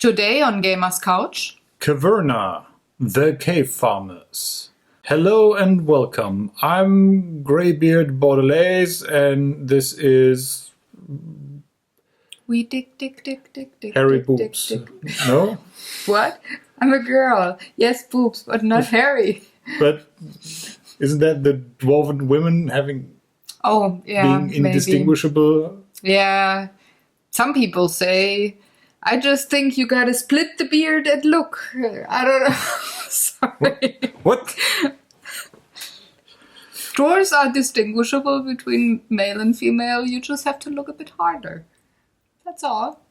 Today on Gamer's Couch, Caverna, the Cave Farmers. Hello and welcome. I'm Greybeard Bordelaise, and this is we dick. Hairy dick, boobs. dick. No? What? I'm a girl. Yes, boobs, but not hairy. But isn't that the dwarven women having Oh, yeah, being indistinguishable? Maybe. Yeah. Some people say, I just think you gotta split the beard and look. I don't know. Sorry. What? Dwarves are distinguishable between male and female. You just have to look a bit harder. That's all.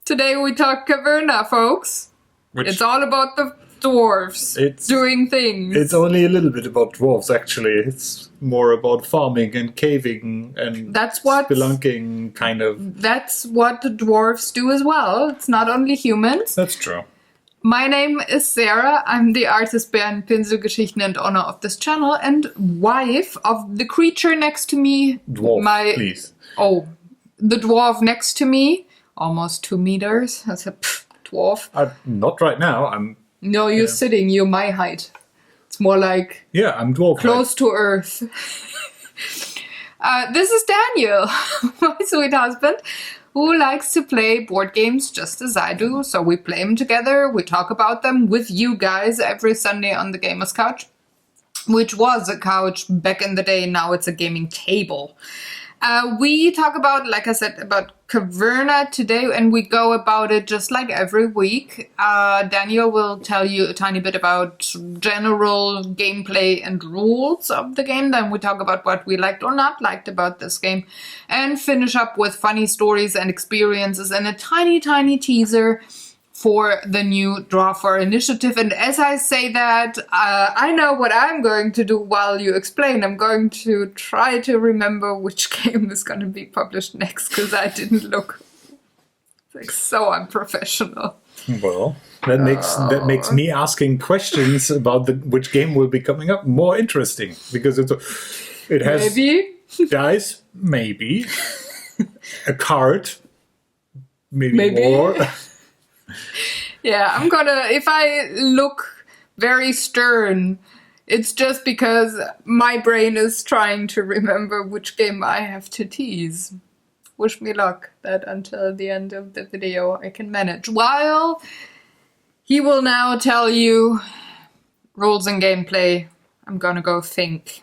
Today we talk Caverna, folks. It's all about the dwarves doing things. It's only a little bit about dwarves, actually. It's more about farming and caving and spelunking, kind of. That's what the dwarves do as well. It's not only humans. That's true. My name is Sarah. I'm the artist behind Pinselgeschichten and owner of this channel and wife of the creature next to me. Dwarf, please. Oh, the dwarf next to me. Almost 2 meters. That's a dwarf. Not right now. No, you're sitting. You're my height. It's more like... Yeah, I'm dwarf close to Earth. This is Daniel, my sweet husband, who likes to play board games just as I do. So we play them together. We talk about them with you guys every Sunday on the Gamer's Couch, which was a couch back in the day. Now it's a gaming table. We talk about, like I said, about Caverna today, and we go about it just like every week. Daniel will tell you a tiny bit about general gameplay and rules of the game. Then we talk about what we liked or not liked about this game, and finish up with funny stories and experiences and a tiny, tiny teaser for the new Draw for Initiative. And as I say that, I know what I'm going to do while you explain. I'm going to try to remember which game is going to be published next, because I didn't look. It's like so unprofessional. Well, that makes me asking questions about which game will be coming up more interesting, because it has maybe dice, maybe a card, maybe more. Yeah, I'm gonna, if I look very stern, it's just because my brain is trying to remember which game I have to tease. Wish me luck that until the end of the video I can manage. While he will now tell you rules and gameplay, I'm gonna go think.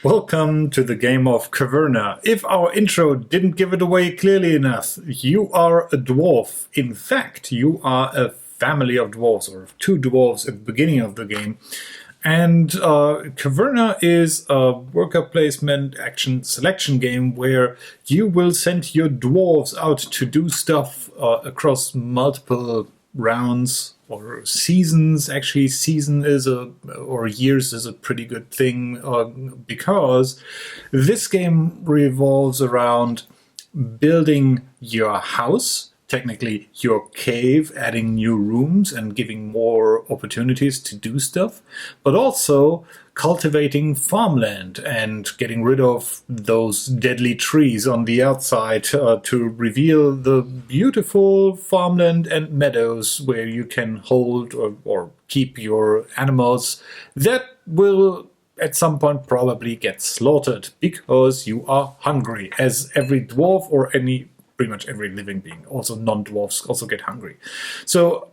Welcome to the game of Caverna. If our intro didn't give it away clearly enough, you are a dwarf. In fact, you are a family of dwarves, or 2 dwarves at the beginning of the game. And Caverna is a worker placement action selection game where you will send your dwarves out to do stuff across multiple rounds or seasons. Actually, years is a pretty good thing, because this game revolves around building your house, technically your cave, adding new rooms and giving more opportunities to do stuff, but also cultivating farmland and getting rid of those deadly trees on the outside to reveal the beautiful farmland and meadows where you can hold or keep your animals that will at some point probably get slaughtered because you are hungry, as every dwarf or pretty much every living being, also non-dwarfs, also get hungry. So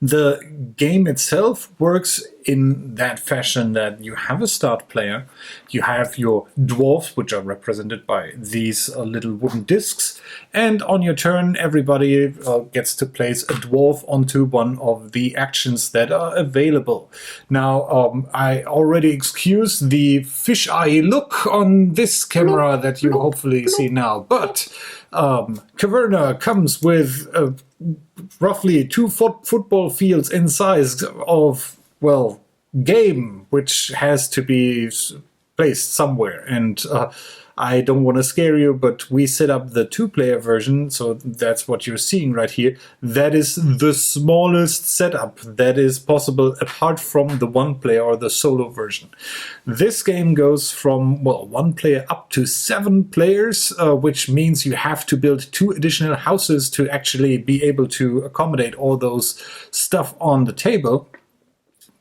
the game itself works in that fashion that you have a start player, you have your dwarfs, which are represented by these little wooden discs, and on your turn everybody gets to place a dwarf onto one of the actions that are available. Now, I already excuse the fisheye look on this camera that you hopefully see now, but Caverna comes with roughly 2 football fields in size of, well, game, which has to be placed somewhere. And I don't want to scare you, but we set up the 2-player version, so that's what you're seeing right here. That is the smallest setup that is possible apart from the 1-player or the solo version. This game goes from, well, 1 player up to 7 players, which means you have to build 2 additional houses to actually be able to accommodate all those stuff on the table.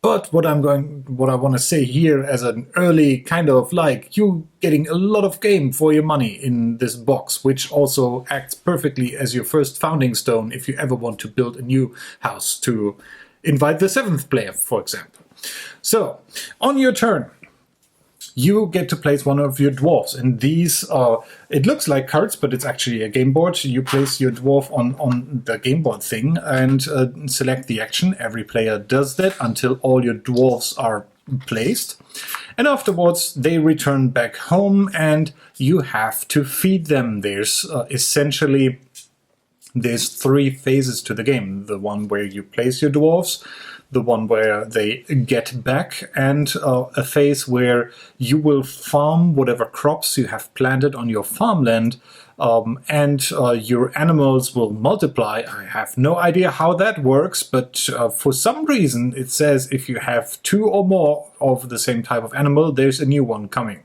But what I want to say here as an early kind of like you getting a lot of game for your money in this box, which also acts perfectly as your first founding stone if you ever want to build a new house to invite the 7th player, for example. So, on your turn, you get to place one of your dwarves, and these are, it looks like cards, but it's actually a game board. You place your dwarf on the game board thing and select the action. Every player does that until all your dwarves are placed. And afterwards, they return back home, and you have to feed them. There's essentially, there's 3 phases to the game. The one where you place your dwarves, the one where they get back, and a phase where you will farm whatever crops you have planted on your farmland, and your animals will multiply. I have no idea how that works, but for some reason it says if you have 2 or more of the same type of animal, there's a new one coming.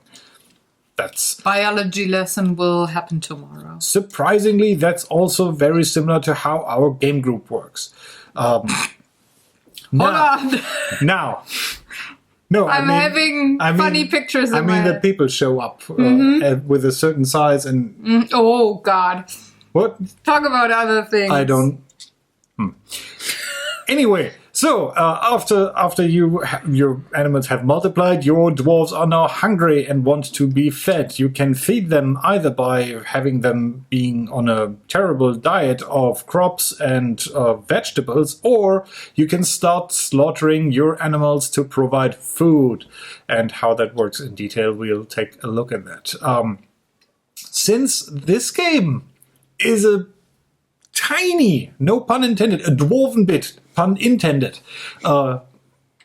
That's biology lesson will happen tomorrow. Surprisingly, that's also very similar to how our game group works. Hold on. Now. No, I'm having funny pictures in my head. the people show up with a certain size and... Oh, God. What? Talk about other things. I don't... Anyway, so after your animals have multiplied, your dwarves are now hungry and want to be fed. You can feed them either by having them being on a terrible diet of crops and vegetables, or you can start slaughtering your animals to provide food. And how that works in detail, we'll take a look at that. Since this game is a tiny, no pun intended, a dwarven bit, pun intended,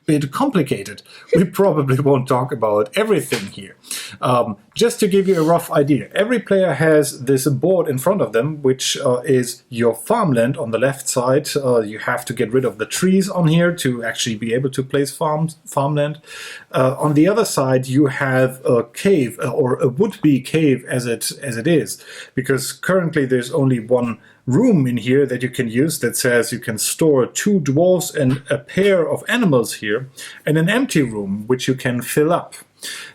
bit complicated, we probably won't talk about everything here. Just to give you a rough idea, every player has this board in front of them, which is your farmland on the left side. You have to get rid of the trees on here to actually be able to place farmland. On the other side, you have a cave, or a would-be cave as it is, because currently there's only one room in here that you can use that says you can store 2 dwarves and a pair of animals here, and an empty room which you can fill up.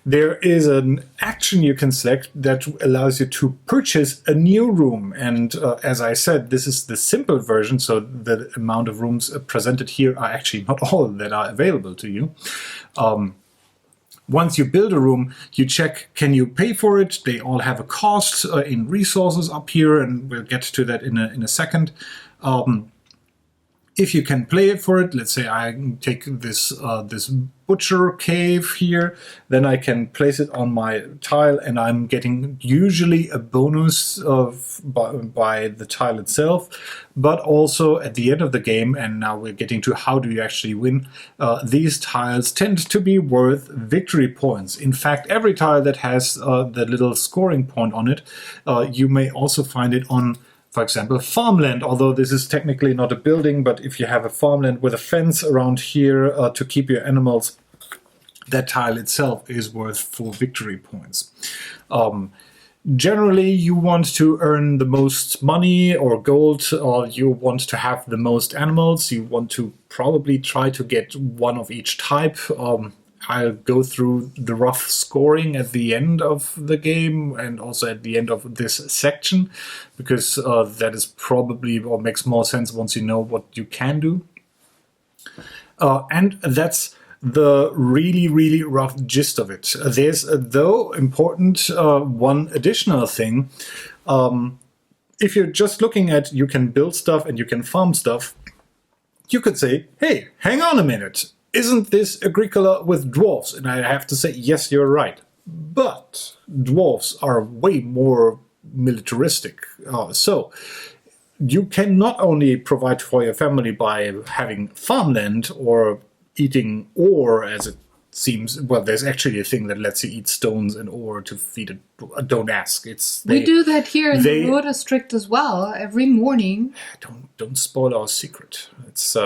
There is an action you can select that allows you to purchase a new room, and as I said, this is the simple version, so the amount of rooms presented here are actually not all that are available to you. Once you build a room, you check, can you pay for it? They all have a cost in resources up here, and we'll get to that in a second. If you can pay for it, let's say I take this butcher cave here, then I can place it on my tile, and I'm getting usually a bonus by the tile itself, but also at the end of the game, and now we're getting to how do you actually win, these tiles tend to be worth victory points. In fact, every tile that has the little scoring point on it, you may also find it on, for example, farmland, although this is technically not a building, but if you have a farmland with a fence around here to keep your animals, that tile itself is worth 4 victory points. Generally, you want to earn the most money or gold, or you want to have the most animals. You want to probably try to get one of each type. I'll go through the rough scoring at the end of the game and also at the end of this section, because that is probably, or makes more sense once you know what you can do. And that's the really, really rough gist of it. There's, though, important one additional thing. If you're just looking at you can build stuff and you can farm stuff, you could say, hey, hang on a minute. Isn't this Agricola with dwarves? And I have to say, yes, you're right. But dwarves are way more militaristic. So you can not only provide for your family by having farmland or eating ore, as it seems, well, there's actually a thing that lets you eat stones in order to feed it. Don't ask. We do that here in the Ruhr district as well, every morning. Don't spoil our secret. It's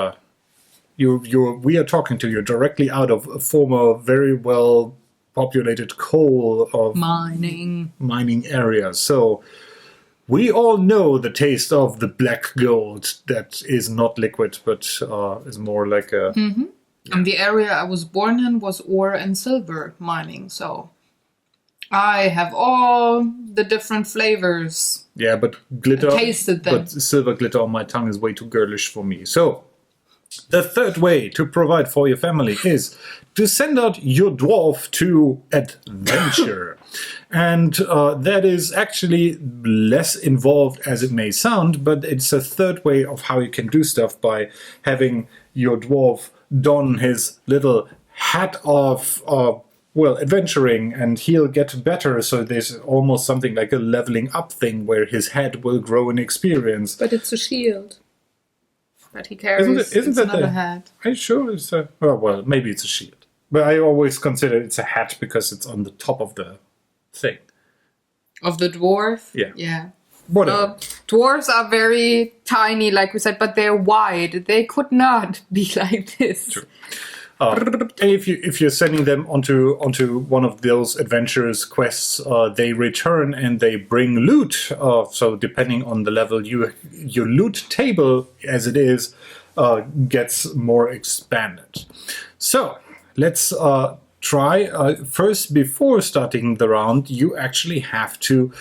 we are talking to you directly out of a former very well populated coal of mining area. So we all know the taste of the black gold that is not liquid, but is more like a... Mm-hmm. And the area I was born in was ore and silver mining, so I have all the different flavors. Yeah, but glitter... I tasted them. But silver glitter on my tongue is way too girlish for me. So, the third way to provide for your family is to send out your dwarf to adventure. And that is actually less involved as it may sound, but it's a third way of how you can do stuff by having your dwarf don his little hat of, adventuring, and he'll get better. So there's almost something like a leveling up thing where his head will grow in experience. But it's a shield that he carries. Isn't that not a hat. Are you sure it's a... well, maybe it's a shield. But I always consider it's a hat because it's on the top of the thing. Of the dwarf? Yeah. Yeah. Whatever. Dwarves are very tiny, like we said, but they're wide. They could not be like this. True. And if you're sending them onto one of those adventures quests, they return and they bring loot. So depending on the level, your loot table, as it is, gets more expanded. So let's try. First, before starting the round, you actually have to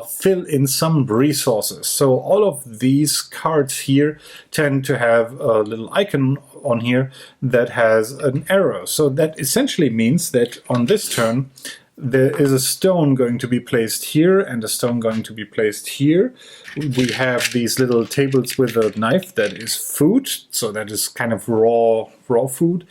fill in some resources. So all of these cards here tend to have a little icon on here that has an arrow. So that essentially means that on this turn, there is a stone going to be placed here and a stone going to be placed here. We have these little tables with a knife that is food. So that is kind of raw food.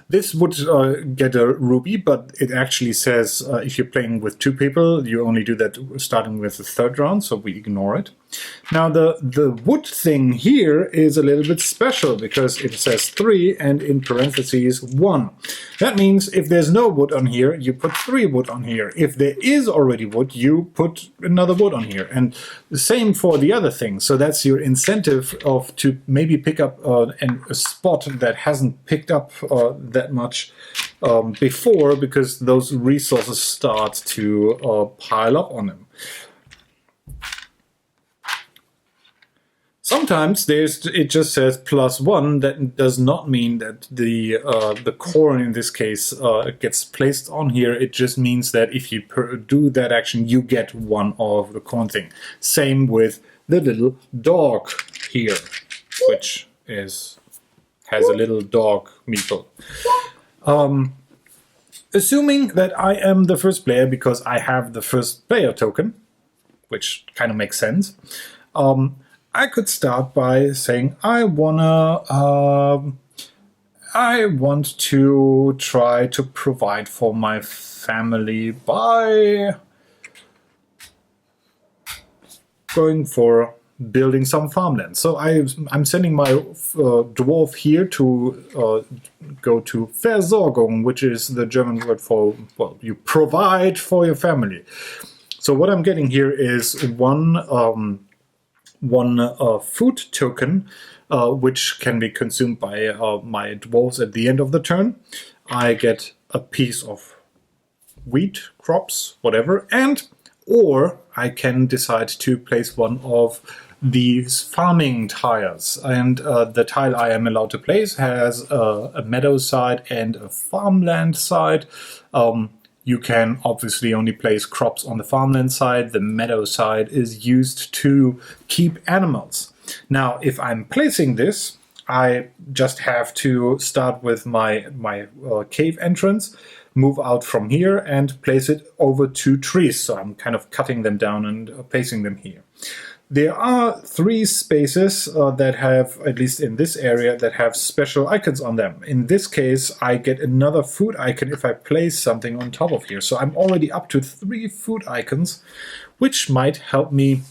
This would get a ruby, but it actually says if you're playing with two people, you only do that starting with the third round, so we ignore it. Now, the wood thing here is a little bit special because it says 3 and in parentheses 1. That means if there's no wood on here, you put 3 wood on here. If there is already wood, you put another wood on here. And the same for the other thing. So that's your incentive to maybe pick up a spot that hasn't picked up that much before, because those resources start to pile up on them. Sometimes it just says +1. That does not mean that the corn in this case gets placed on here. It just means that if you do that action, you get 1 of the corn thing. Same with the little dog here, which has a little dog meeple. Assuming that I am the first player because I have the first player token, which kind of makes sense. I could start by saying I want to try to provide for my family by going for building some farmland. So I'm sending my dwarf here to go to Versorgung, which is the German word for, well, you provide for your family. So what I'm getting here is one food token, which can be consumed by my dwarves at the end of the turn. I get a piece of wheat, crops, whatever, or I can decide to place one of these farming tiles. And the tile I am allowed to place has a meadow side and a farmland side. You can obviously only place crops on the farmland side. The meadow side is used to keep animals. Now, if I'm placing this, I just have to start with my cave entrance, move out from here, and place it over 2 trees. So I'm kind of cutting them down and placing them here. There are 3 spaces that have, at least in this area, that have special icons on them. In this case, I get another food icon if I place something on top of here. So I'm already up to 3 food icons, which might help me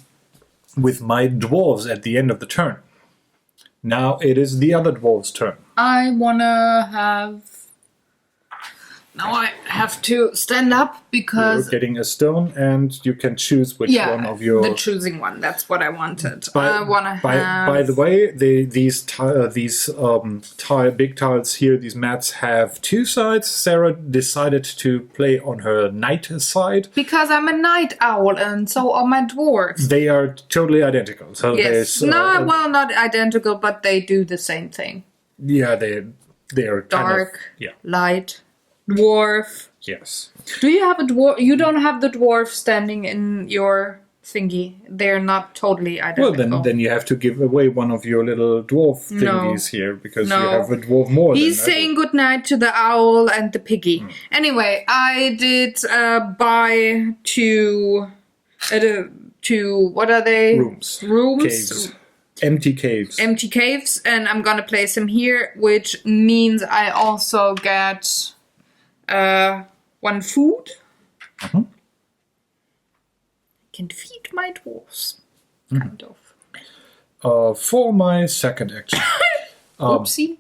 with my dwarves at the end of the turn. Now it is the other dwarf's turn. I wanna have... Now I have to stand up because... You're getting a stone, and you can choose which one of your... the choosing one. That's what I wanted. By, I wanna have... by the way, these big tiles here, these mats have two sides. Sarah decided to play on her knight side. Because I'm a night owl, and so are my dwarves. They are totally identical. So Yes. there's, Well, not identical, but they do the same thing. yeah, they are Dark, kind of, light, dwarf. yes. Do you have a dwarf? You don't have the dwarf standing in your thingy. They're not totally identical. Well, then you have to give away one of your little dwarf thingies here, because you have a dwarf more. He's saying goodnight to the owl and the piggy. Anyway, I did buy two, what are they? Rooms. Caves. Empty caves. Empty caves, and I'm gonna place them here, which means I also get one food. I can feed my dwarves, kind of. For my second action. Oopsie.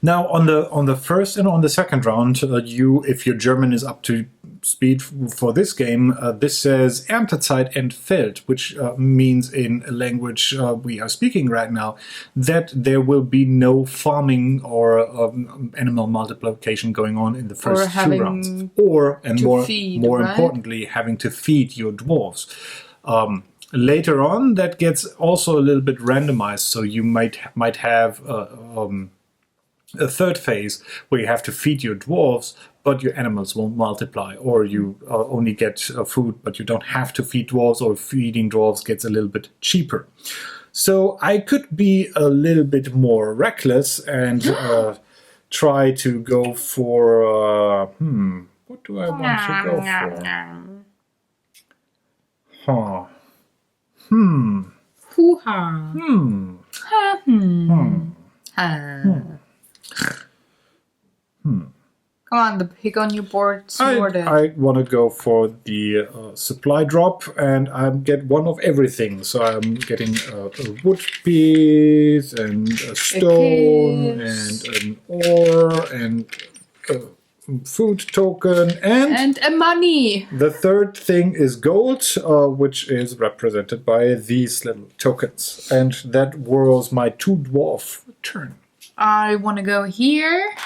Now, on the first and on the second round, if your German is up to speed for this game, this says Erntezeit entfällt, which means in a language we are speaking right now that there will be no farming or animal multiplication going on in the first two rounds. And more importantly, having to feed your dwarves. Later on, that gets also a little bit randomized, so you might have a third phase where you have to feed your dwarves, but your animals won't multiply, or you only get food, but you don't have to feed dwarves, or feeding dwarves gets a little bit cheaper. So I could be a little bit more reckless and try to go for... what do I want to go for? Hoo-ha. Come on, the pig on your board snorted. I want to go for the supply drop, and I get one of everything. So I'm getting a wood piece, and a stone, and an ore, and a food token, and a money. The third thing is gold, which is represented by these little tokens. And that was my 2 dwarf turn. I want to go here.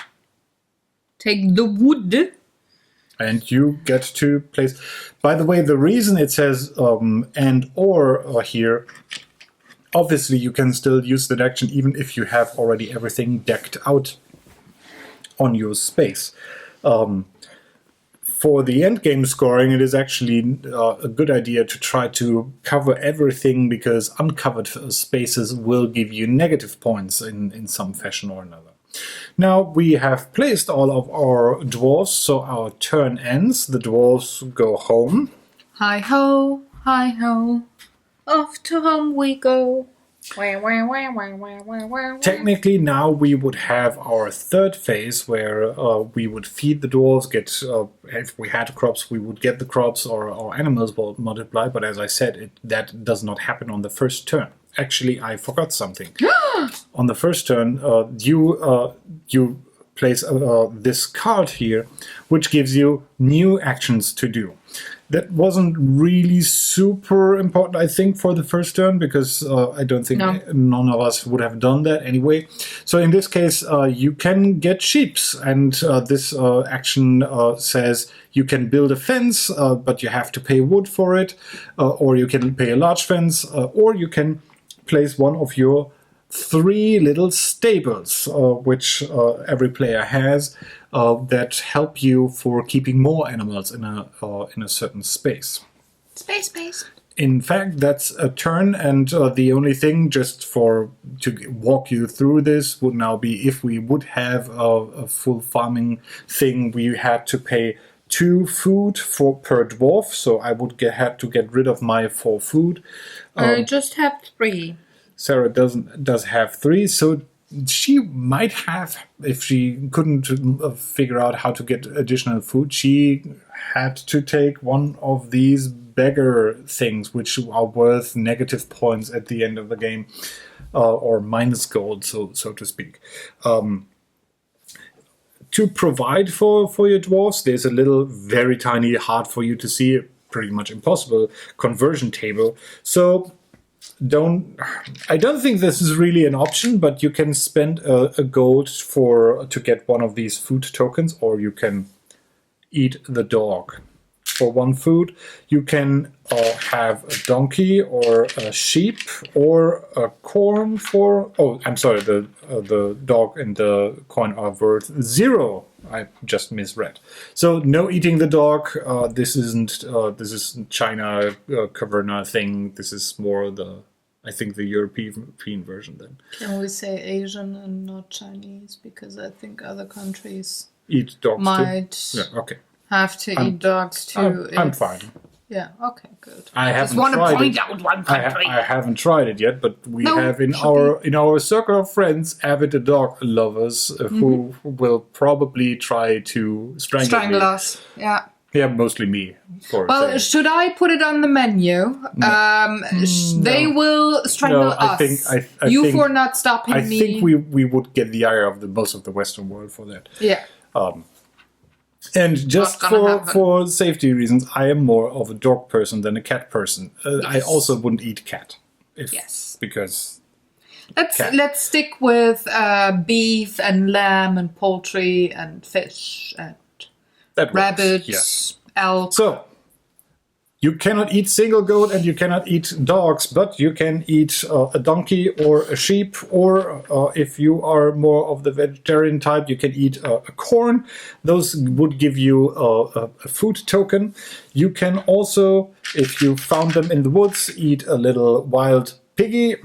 Take the wood. And you get to place... By the way, the reason it says and or here, obviously you can still use that action even if you have already everything decked out on your space. For the endgame scoring, it is actually a good idea to try to cover everything, because uncovered spaces will give you negative points in some fashion or another. Now we have placed all of our dwarves, so our turn ends. The dwarves go home. Hi-ho, hi-ho, off to home we go. Technically, now we would have our third phase where we would feed the dwarves, if we had crops, we would get the crops, or our animals will multiply. But as I said, that does not happen on the first turn. Actually, I forgot something. On the first turn, you place this card here, which gives you new actions to do. That wasn't really super important, I think, for the first turn, because I don't think none of us would have done that anyway. So in this case, you can get sheeps, and this action says you can build a fence, but you have to pay wood for it, or you can pay a large fence, or you can place one of your 3 little stables, which every player has, that help you for keeping more animals in a certain space. Space. In fact, that's a turn, and the only thing, just to walk you through this, would now be if we would have a full farming thing, we had to pay 2 food per dwarf, so I would have to get rid of my 4 food. I just have 3. Sarah does have 3, so she might have, if she couldn't figure out how to get additional food, she had to take one of these beggar things, which are worth negative points at the end of the game. or minus gold, so to speak. To provide for your dwarves, there's a little, very tiny, hard for you to see, pretty much impossible conversion table. So I don't think this is really an option, but you can spend a gold to get one of these food tokens, or you can eat the dog for one food. You can have a donkey or a sheep or a corn for... Oh, I'm sorry, the dog and the coin are worth 0. I just misread. So no eating the dog. This isn't China Caverna thing. This is more I think the European version then. Can we say Asian and not Chinese? Because I think other countries Eat dogs might too? Yeah, okay. have to eat dogs too. I'm fine. Yeah, okay, good. I just haven't want to tried point it. out one country. I haven't tried it yet, but we No, have in our circle of friends avid dog lovers who will probably try to strangle me. us. Yeah. Yeah, mostly me. Well, should I put it on the menu? They will strangle us. I you think, for not stopping me. I think we would get the ire of most of the Western world for that. Yeah. And just for safety reasons, I am more of a dog person than a cat person. Yes. I also wouldn't eat cat. Because let's stick with beef and lamb and poultry and fish and rabbits, elk. So you cannot eat single goat and you cannot eat dogs, but you can eat a donkey or a sheep, or if you are more of the vegetarian type, you can eat a corn. Those would give you a food token. You can also, if you found them in the woods, eat a little wild piggy.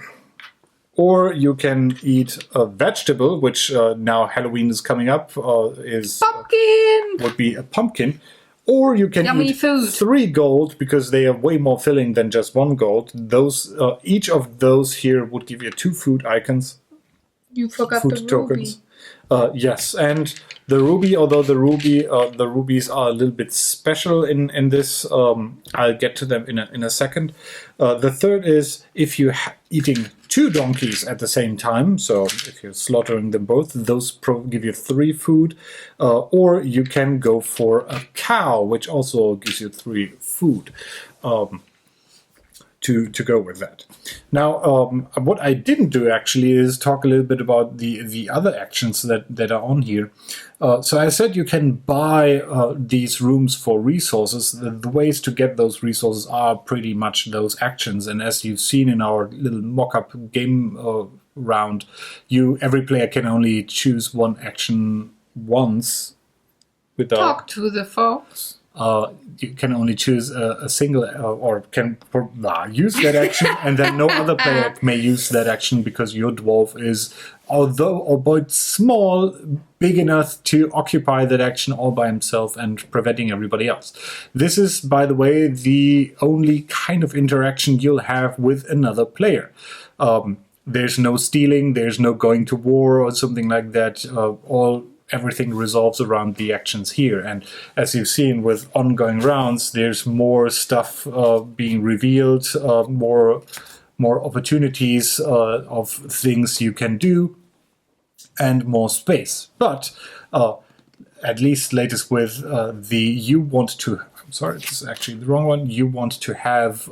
Or you can eat a vegetable, which now Halloween is coming up, pumpkin! Would be a pumpkin. Or you can Yummy eat food. 3 gold, because they are way more filling than just 1 gold. Those each of those here would give you 2 food icons. You forgot food the tokens. Yes, and the ruby, although the rubies are a little bit special in this, I'll get to them in a second. The third is if you're eating 2 donkeys at the same time, so if you're slaughtering them both, those give you 3 food, or you can go for a cow, which also gives you 3 food. To go with that. Now, what I didn't do actually is talk a little bit about the other actions that are on here. So I said you can buy these rooms for resources. The ways to get those resources are pretty much those actions. And as you've seen in our little mock-up game round, every player can only choose one action once. Talk to the folks. You can only choose a single or can use that action, and then no other player may use that action because your dwarf is, albeit small, big enough to occupy that action all by himself and preventing everybody else. This is, by the way, the only kind of interaction you'll have with another player. There's no stealing, there's no going to war or something like that. Everything resolves around the actions here, and as you've seen with ongoing rounds, there's more stuff being revealed, more opportunities of things you can do, and more space. But at least latest with you want to have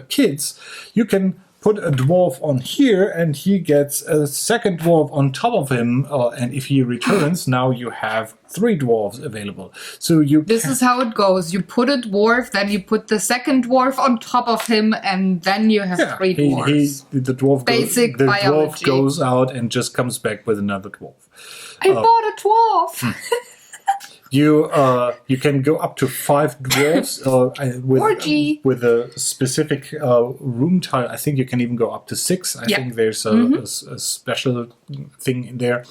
kids, you can put a dwarf on here, and he gets a second dwarf on top of him. And if he returns, now you have 3 dwarves available. So This is how it goes. You put a dwarf, then you put the second dwarf on top of him, and then you have 3 dwarves. The dwarf goes out and just comes back with another dwarf. I bought a dwarf! You can go up to 5 dwarves with a specific room tile. I think you can even go up to 6. I think there's a special thing in there.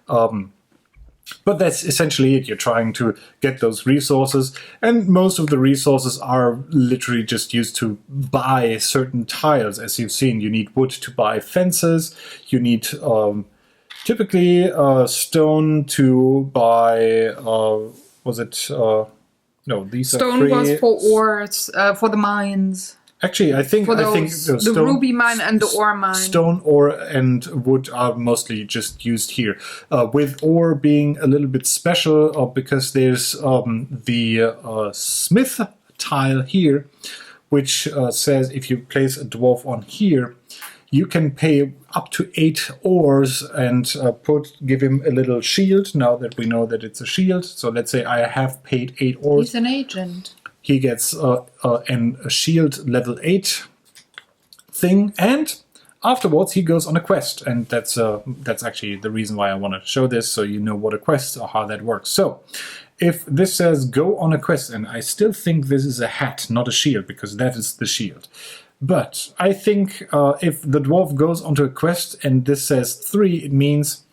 But that's essentially it. You're trying to get those resources, and most of the resources are literally just used to buy certain tiles. As you've seen, you need wood to buy fences. You need typically stone to buy, these stone are free. was for ores, for the mines. Actually, I think the ruby mine and the ore mine. Stone, ore, and wood are mostly just used here. With ore being a little bit special, because there's the smith tile here, which says if you place a dwarf on here, you can pay up to 8 ores and give him a little shield. Now that we know that it's a shield, so let's say I have paid 8 ores. He's an agent. He gets a shield level 8 thing, and afterwards he goes on a quest, and that's actually the reason why I want to show this, so you know what a quest or how that works. So, if this says go on a quest, and I still think this is a hat, not a shield, because that is the shield. But I think if the dwarf goes onto a quest and this says 3, it means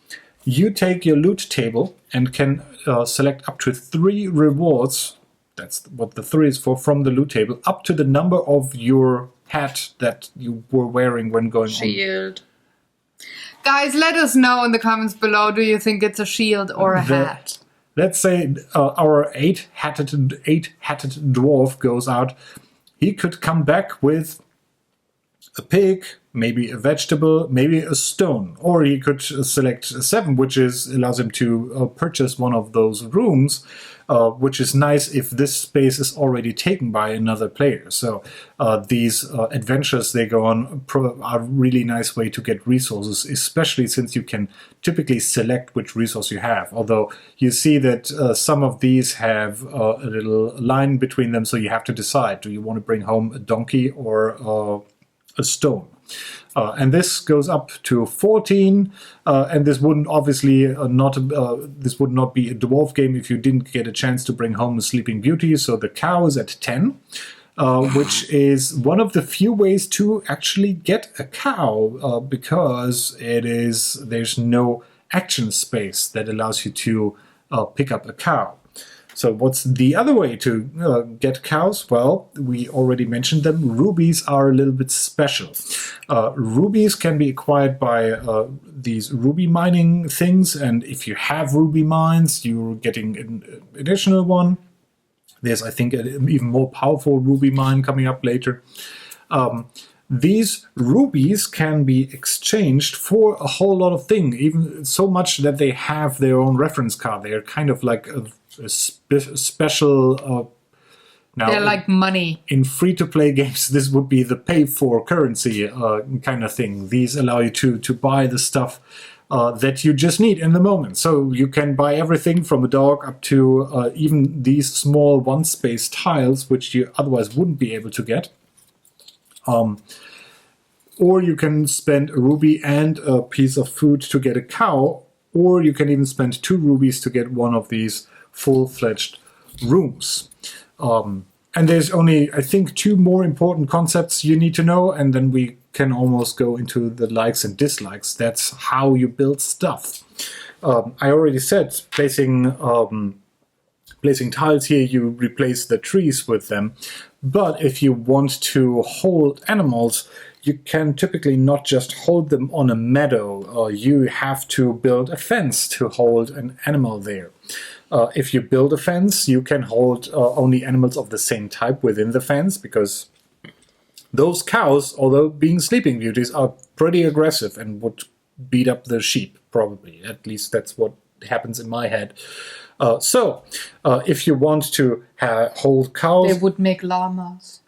you take your loot table and can select up to 3 rewards. That's what the 3 is for, from the loot table, up to the number of your hat that you were wearing when going shield. Guys, let us know in the comments below, do you think it's a shield or a hat? Let's say our 8-hatted dwarf goes out. He could come back with a pig, maybe a vegetable, maybe a stone. Or he could select 7, which allows him to purchase one of those rooms, which is nice if this space is already taken by another player. So these adventures they go on are a really nice way to get resources, especially since you can typically select which resource you have. Although you see that some of these have a little line between them, so you have to decide, do you want to bring home a donkey or a stone? And this goes up to 14, and this wouldn't obviously this would not be a dwarf game if you didn't get a chance to bring home a Sleeping Beauty. So the cow is at 10, which is one of the few ways to actually get a cow, because there's no action space that allows you to pick up a cow. So what's the other way to get cows? Well, we already mentioned them. Rubies are a little bit special. Rubies can be acquired by these ruby mining things, and if you have ruby mines, you're getting an additional one. There's, I think, an even more powerful ruby mine coming up later. These rubies can be exchanged for a whole lot of things, even so much that they have their own reference card. They're kind of like a special. Now, they're like money. In free-to-play games, this would be the pay-for currency kind of thing. These allow you to buy the stuff that you just need in the moment. So you can buy everything from a dog up to even these small one-space tiles, which you otherwise wouldn't be able to get. Or you can spend a ruby and a piece of food to get a cow, or you can even spend 2 rubies to get one of these full-fledged rooms. And there's only, I think, 2 more important concepts you need to know, and then we can almost go into the likes and dislikes. That's how you build stuff. I already said, placing tiles here, you replace the trees with them. But if you want to hold animals, you can typically not just hold them on a meadow. You have to build a fence to hold an animal there. If you build a fence, you can hold only animals of the same type within the fence, because those cows, although being Sleeping Beauties, are pretty aggressive and would beat up the sheep, probably. At least that's what happens in my head. So, if you want to hold cows... They would make llamas.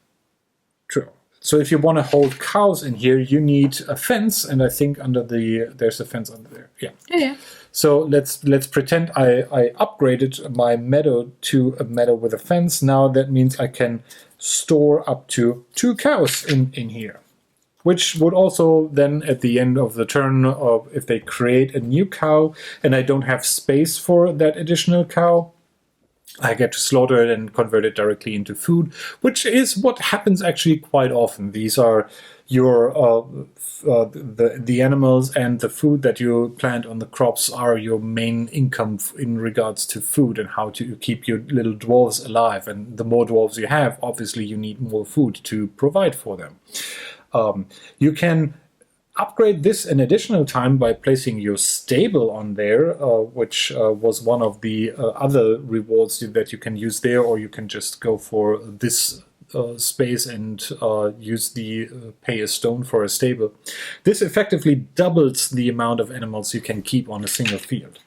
True. So if you want to hold cows in here, you need a fence, and I think there's a fence under there. Yeah. Yeah. So let's pretend I upgraded my meadow to a meadow with a fence. Now that means I can store up to 2 cows in here, which would also then at the end of the turn, if they create a new cow and I don't have space for that additional cow, I get to slaughter it and convert it directly into food, which is what happens actually quite often. These are your the animals, and the food that you plant on the crops are your main income in regards to food and how to keep your little dwarves alive. And the more dwarves you have, obviously you need more food to provide for them. You can upgrade this an additional time by placing your stable on there, which was one of the other rewards that you can use there, or you can just go for this space and use the pay a stone for a stable. This effectively doubles the amount of animals you can keep on a single field.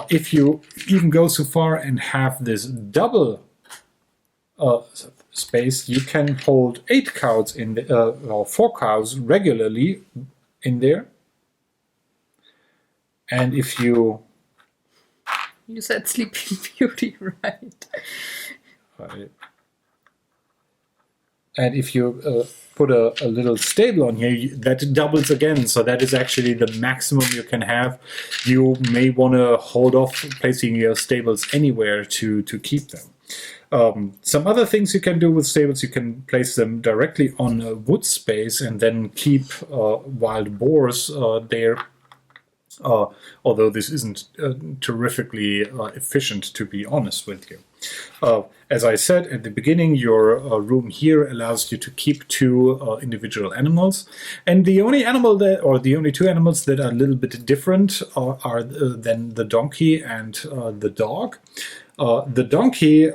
If you even go so far and have this double space, you can hold 8 cows in the, or 4 cows regularly in there. And if you... You said Sleeping Beauty, right? And if you put a little stable on here, that doubles again. So that is actually the maximum you can have. You may want to hold off placing your stables anywhere to keep them. Some other things you can do with stables, you can place them directly on a wood space and then keep wild boars there. Although this isn't terrifically efficient, to be honest with you. As I said at the beginning, your room here allows you to keep 2 individual animals, and the only animal that, or the only 2 animals that are a little bit different are than the donkey and the dog. The donkey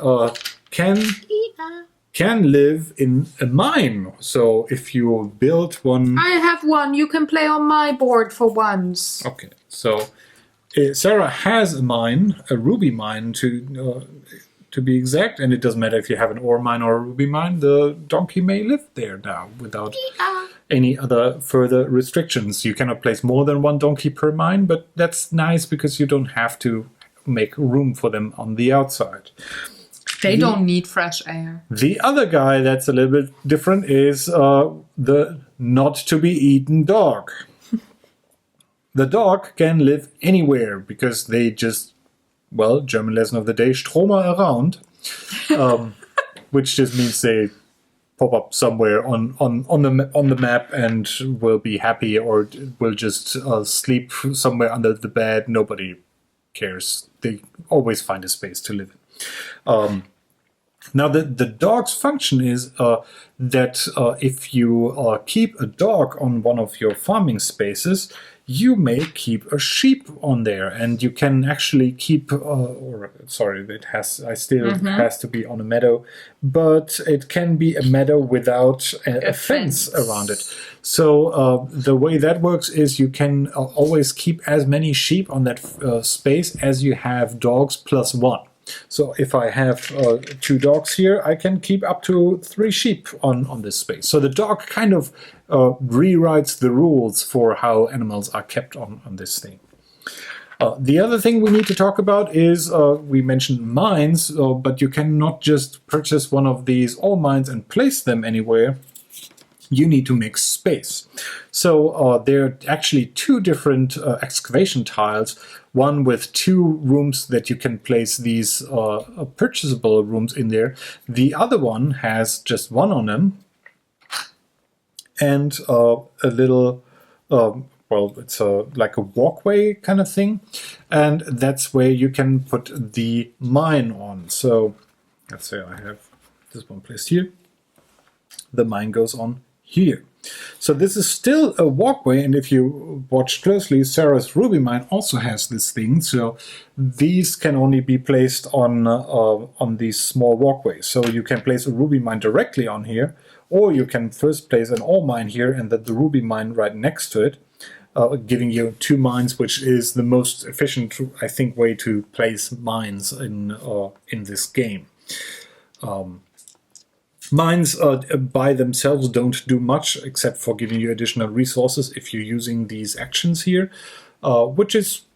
can live in a mine. So if you build one... I have one. You can play on my board for once. Okay, so Sarah has a mine, a ruby mine to be exact, and it doesn't matter if you have an ore mine or a ruby mine. The donkey may live there now without any other further restrictions. You cannot place more than 1 donkey per mine, but that's nice because you don't have to make room for them on the outside. They don't need fresh air. The other guy that's a little bit different is the not-to-be-eaten dog. The dog can live anywhere because they just, well, German lesson of the day, stromer around, which just means they pop up somewhere on the map and will be happy, or will just sleep somewhere under the bed. Nobody cares. They always find a space to live in. Now, the dog's function is that if you keep a dog on one of your farming spaces, you may keep a sheep on there, and you can actually keep, it has to be on a meadow, but it can be a meadow without a fence around it. So the way that works is you can always keep as many sheep on that space as you have dogs plus 1. So if I have 2 dogs here, I can keep up to 3 sheep on this space. So the dog kind of rewrites the rules for how animals are kept on this thing. The other thing we need to talk about is, we mentioned mines, but you cannot just purchase one of these ore mines and place them anywhere. You need to make space. So there are actually 2 different excavation tiles, one with 2 rooms that you can place these purchasable rooms in there. The other one has just 1 on them, and a little, it's like a walkway kind of thing, and that's where you can put the mine on. So let's say I have this one placed here. The mine goes on here. So this is still a walkway, and if you watch closely, Sarah's ruby mine also has this thing. So these can only be placed on these small walkways. So you can place a ruby mine directly on here, or you can first place an ore mine here and then the ruby mine right next to it, giving you 2 mines, which is the most efficient, I think, way to place mines in this game. Mines by themselves don't do much except for giving you additional resources if you're using these actions here, which is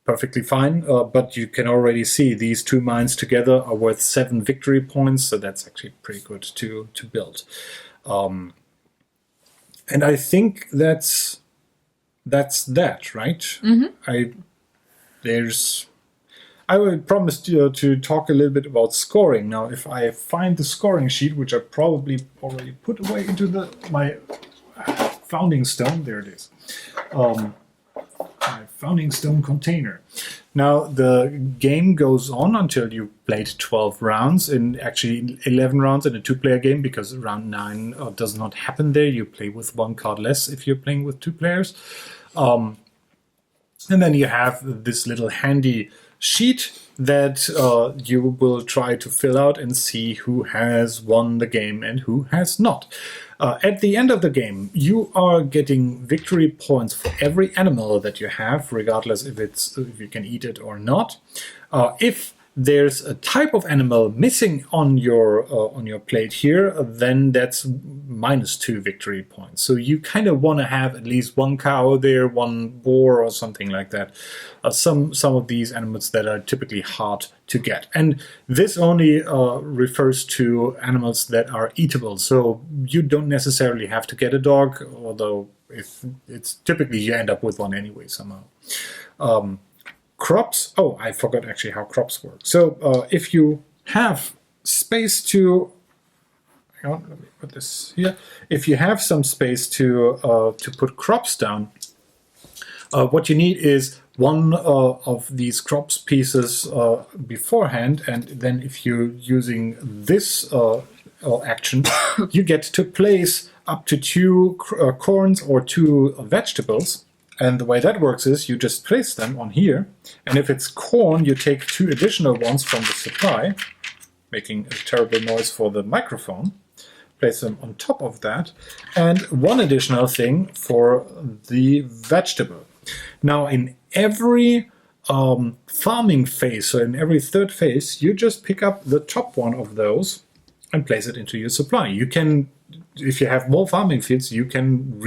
perfectly fine, but you can already see these 2 mines together are worth 7 victory points, so that's actually pretty good to build. And I think that's that, right? Mm-hmm. I will promise to talk a little bit about scoring. Now, if I find the scoring sheet, which I probably already put away into my founding stone, there it is. My founding stone container. Now, the game goes on until you played 12 rounds, and actually 11 rounds in a 2-player game, because round 9 does not happen there. You play with 1 card less if you're playing with 2 players. And then you have this little handy sheet that you will try to fill out and see who has won the game and who has not. At the end of the game, you are getting victory points for every animal that you have, regardless if you can eat it or not. If there's a type of animal missing on your plate here, then that's -2 victory points. So you kind of want to have at least one cow there, one boar, or something like that. Some of these animals that are typically hard to get, and this only refers to animals that are eatable. So you don't necessarily have to get a dog, although if it's typically you end up with one anyway somehow. Crops. Oh, I forgot actually how crops work. So if you have space to, hang on, let me put this here. If you have some space to put crops down, what you need is one of these crops pieces beforehand, and then if you're using this action, you get to place up to 2 corns or 2 vegetables. And the way that works is you just place them on here, and if it's corn, you take 2 additional ones from the supply, making a terrible noise for the microphone, place them on top of that, and 1 additional thing for the vegetable. Now, in every farming phase, so in every 3rd phase, you just pick up the top one of those and place it into your supply. You can, if you have more farming fields, you can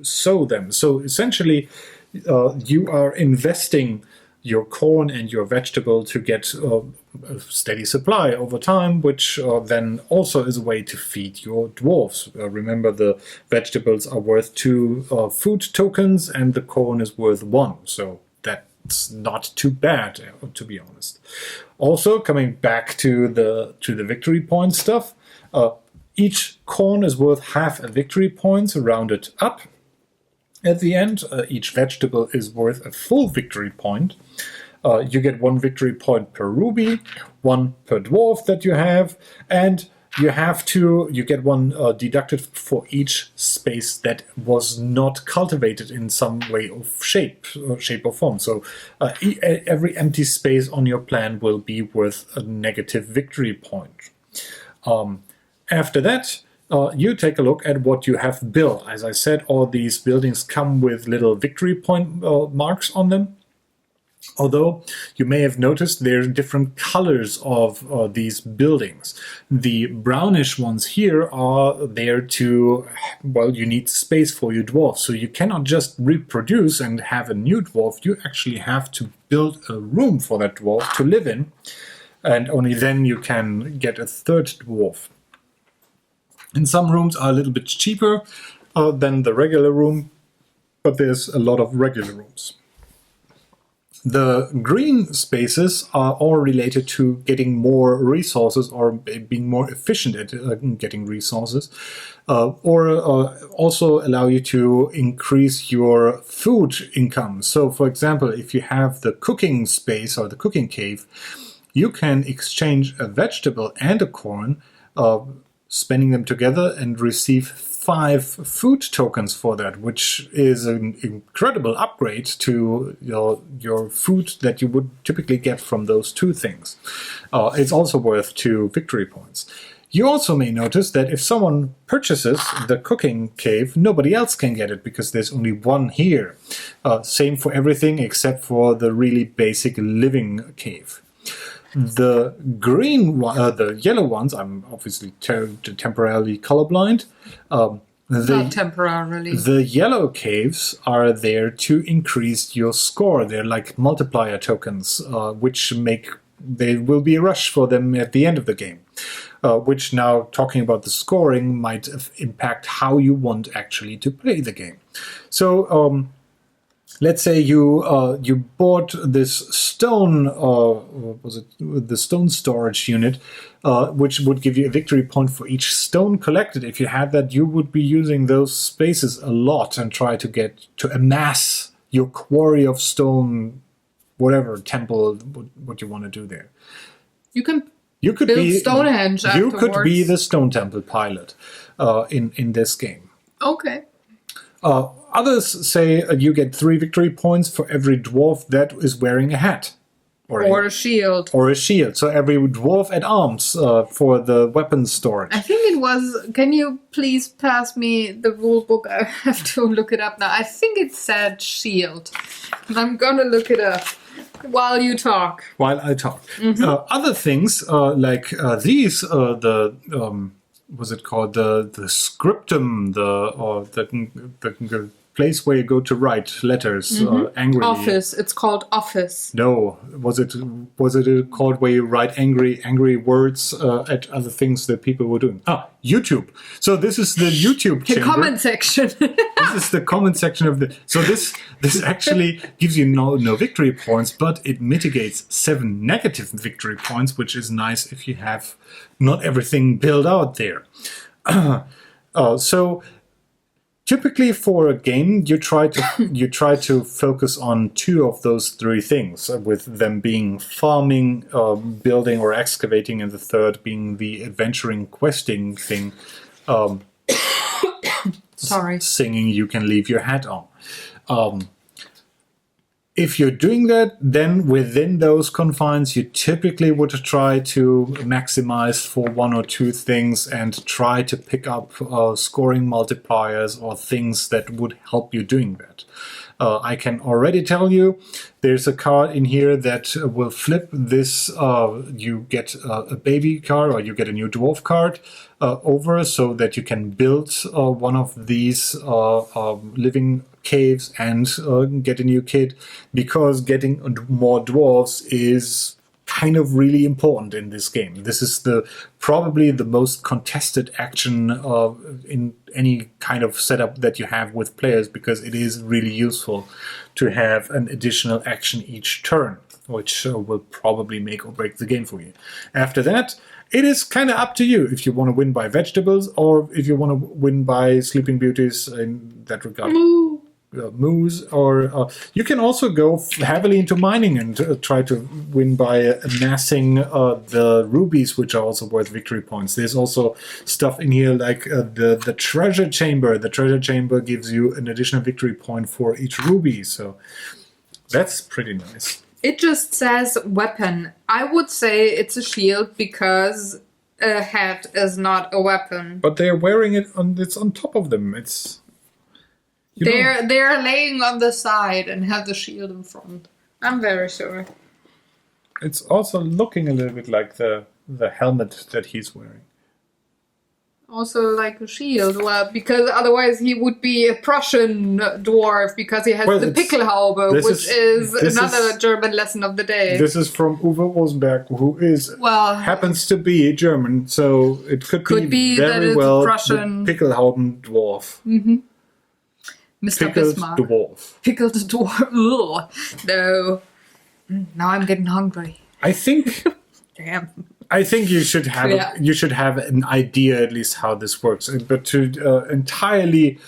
sow them. So essentially, you are investing your corn and your vegetable to get a steady supply over time, which then also is a way to feed your dwarves. Remember, the vegetables are worth 2 food tokens, and the corn is worth 1. So that's not too bad, to be honest. Also, coming back to the victory point stuff, each corn is worth half a victory point, rounded up. At the end, each vegetable is worth a full victory point. You get 1 victory point per ruby, 1 per dwarf that you have, and you get 1 deducted for each space that was not cultivated in some way of shape or form. So every empty space on your plan will be worth a negative victory point. After that, you take a look at what you have built. As I said, all these buildings come with little victory point marks on them. Although you may have noticed there are different colors of these buildings. The brownish ones here are there to, well, you need space for your dwarf. So you cannot just reproduce and have a new dwarf. You actually have to build a room for that dwarf to live in. And only then you can get a 3rd dwarf. And some rooms are a little bit cheaper than the regular room, but there's a lot of regular rooms. The green spaces are all related to getting more resources or being more efficient at getting resources, or also allow you to increase your food income. So, for example, if you have the cooking space or the cooking cave, you can exchange a vegetable and a corn, spending them together, and receive 5 food tokens for that, which is an incredible upgrade to your food that you would typically get from those 2 things. It's also worth 2 victory points. You also may notice that if someone purchases the cooking cave, nobody else can get it because there's only 1 here. Same for everything except for the really basic living cave. The green one, the yellow ones, I'm obviously temporarily colorblind. Not temporarily. The yellow caves are there to increase your score. They're like multiplier tokens, which there will be a rush for them at the end of the game. Which now, talking about the scoring, might impact how you want actually to play the game. So, let's say you bought this stone, the stone storage unit, which would give you a victory point for each stone collected. If you had that, you would be using those spaces a lot and try to amass your quarry of stone, whatever temple, what you want to do there. You could build Stonehenge afterwards. You could be the stone temple pilot in this game. Okay. Others say you get 3 victory points for every dwarf that is wearing a hat. Or a shield. Or a shield. So every dwarf at arms for the weapons storage. I think it was... Can you please pass me the rule book? I have to look it up now. I think it said shield. And I'm gonna look it up while you talk. While I talk. Other things like these, what's it called? The scriptum, the place where you go to write letters angrily. Office. It's called office. No, was it called where you write angry words at other things that people were doing? YouTube. So this is the YouTube chamber. The comment section. This is the comment section of the. So this actually gives you no victory points, but it mitigates 7 negative victory points, which is nice if you have not everything built out there. So. Typically, for a game, you try to focus on 2 of those 3 things, with them being farming, building, or excavating, and the third being the adventuring, questing thing. Sorry, singing "You Can Leave Your Hat On." If you're doing that, then within those confines, you typically would try to maximize for 1 or 2 things and try to pick up scoring multipliers or things that would help you doing that. I can already tell you there's a card in here that will flip this. You get a baby card, or you get a new dwarf card over, so that you can build one of these living caves and get a new kid, because getting more dwarves is kind of really important in this game. This is probably the most contested action in any kind of setup that you have with players, because it is really useful to have an additional action each turn, which will probably make or break the game for you. After that, it is kind of up to you if you want to win by vegetables or if you want to win by sleeping beauties in that regard. Moose, or you can also go heavily into mining and try to win by amassing the rubies, which are also worth victory points. There's also stuff in here like the treasure chamber. The treasure chamber gives you an additional victory point for each ruby, so that's pretty nice. It just says weapon. I would say it's a shield because a hat is not a weapon. But they're wearing it it's on top of them. They're laying on the side and have the shield in front. I'm very sure. It's also looking a little bit like the helmet that he's wearing. Also like a shield, well, because otherwise he would be a Prussian dwarf, because he has the Pickelhaube, which is another German lesson of the day. This is from Uwe Rosenberg, who happens to be German, so it could be very well Prussian. The Pickelhauben dwarf. Mm-hmm. Mr. Pickled Bismarck. dwarf. Pickled dwarf. Ugh. No. Now I'm getting hungry. I think. Damn. I think you should have an idea at least how this works, but to entirely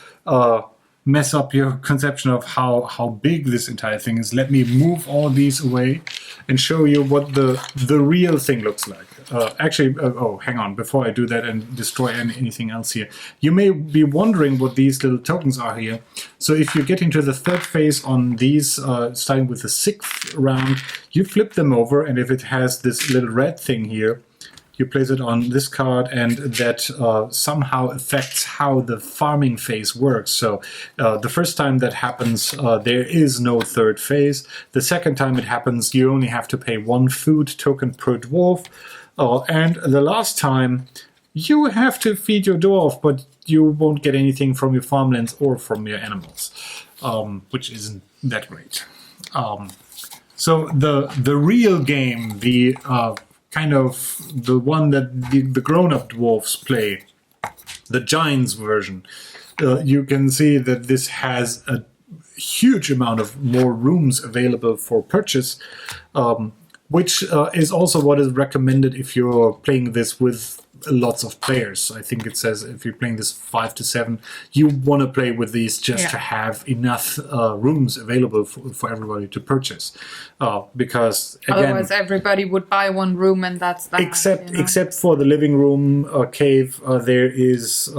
mess up your conception of how big this entire thing is, let me move all these away and show you what the real thing looks like. Hang on, before I do that and destroy anything else here. You may be wondering what these little tokens are here. So if you get into the 3rd phase on these, starting with the 6th round, you flip them over, and if it has this little red thing here, you place it on this card, and that somehow affects how the farming phase works. So the first time that happens, there is no 3rd phase. The second time it happens, you only have to pay 1 food token per dwarf. And the last time, you have to feed your dwarf, but you won't get anything from your farmlands or from your animals, which isn't that great. So the real game, the kind of the one that the grown-up dwarves play, the giants version, you can see that this has a huge amount of more rooms available for purchase, which is also what is recommended if you're playing this with lots of players. I think it says if you're playing this 5 to 7, you want to play with these just to have enough rooms available for everybody to purchase. Because again, otherwise everybody would buy 1 room and that's that. Except for the living room cave, there is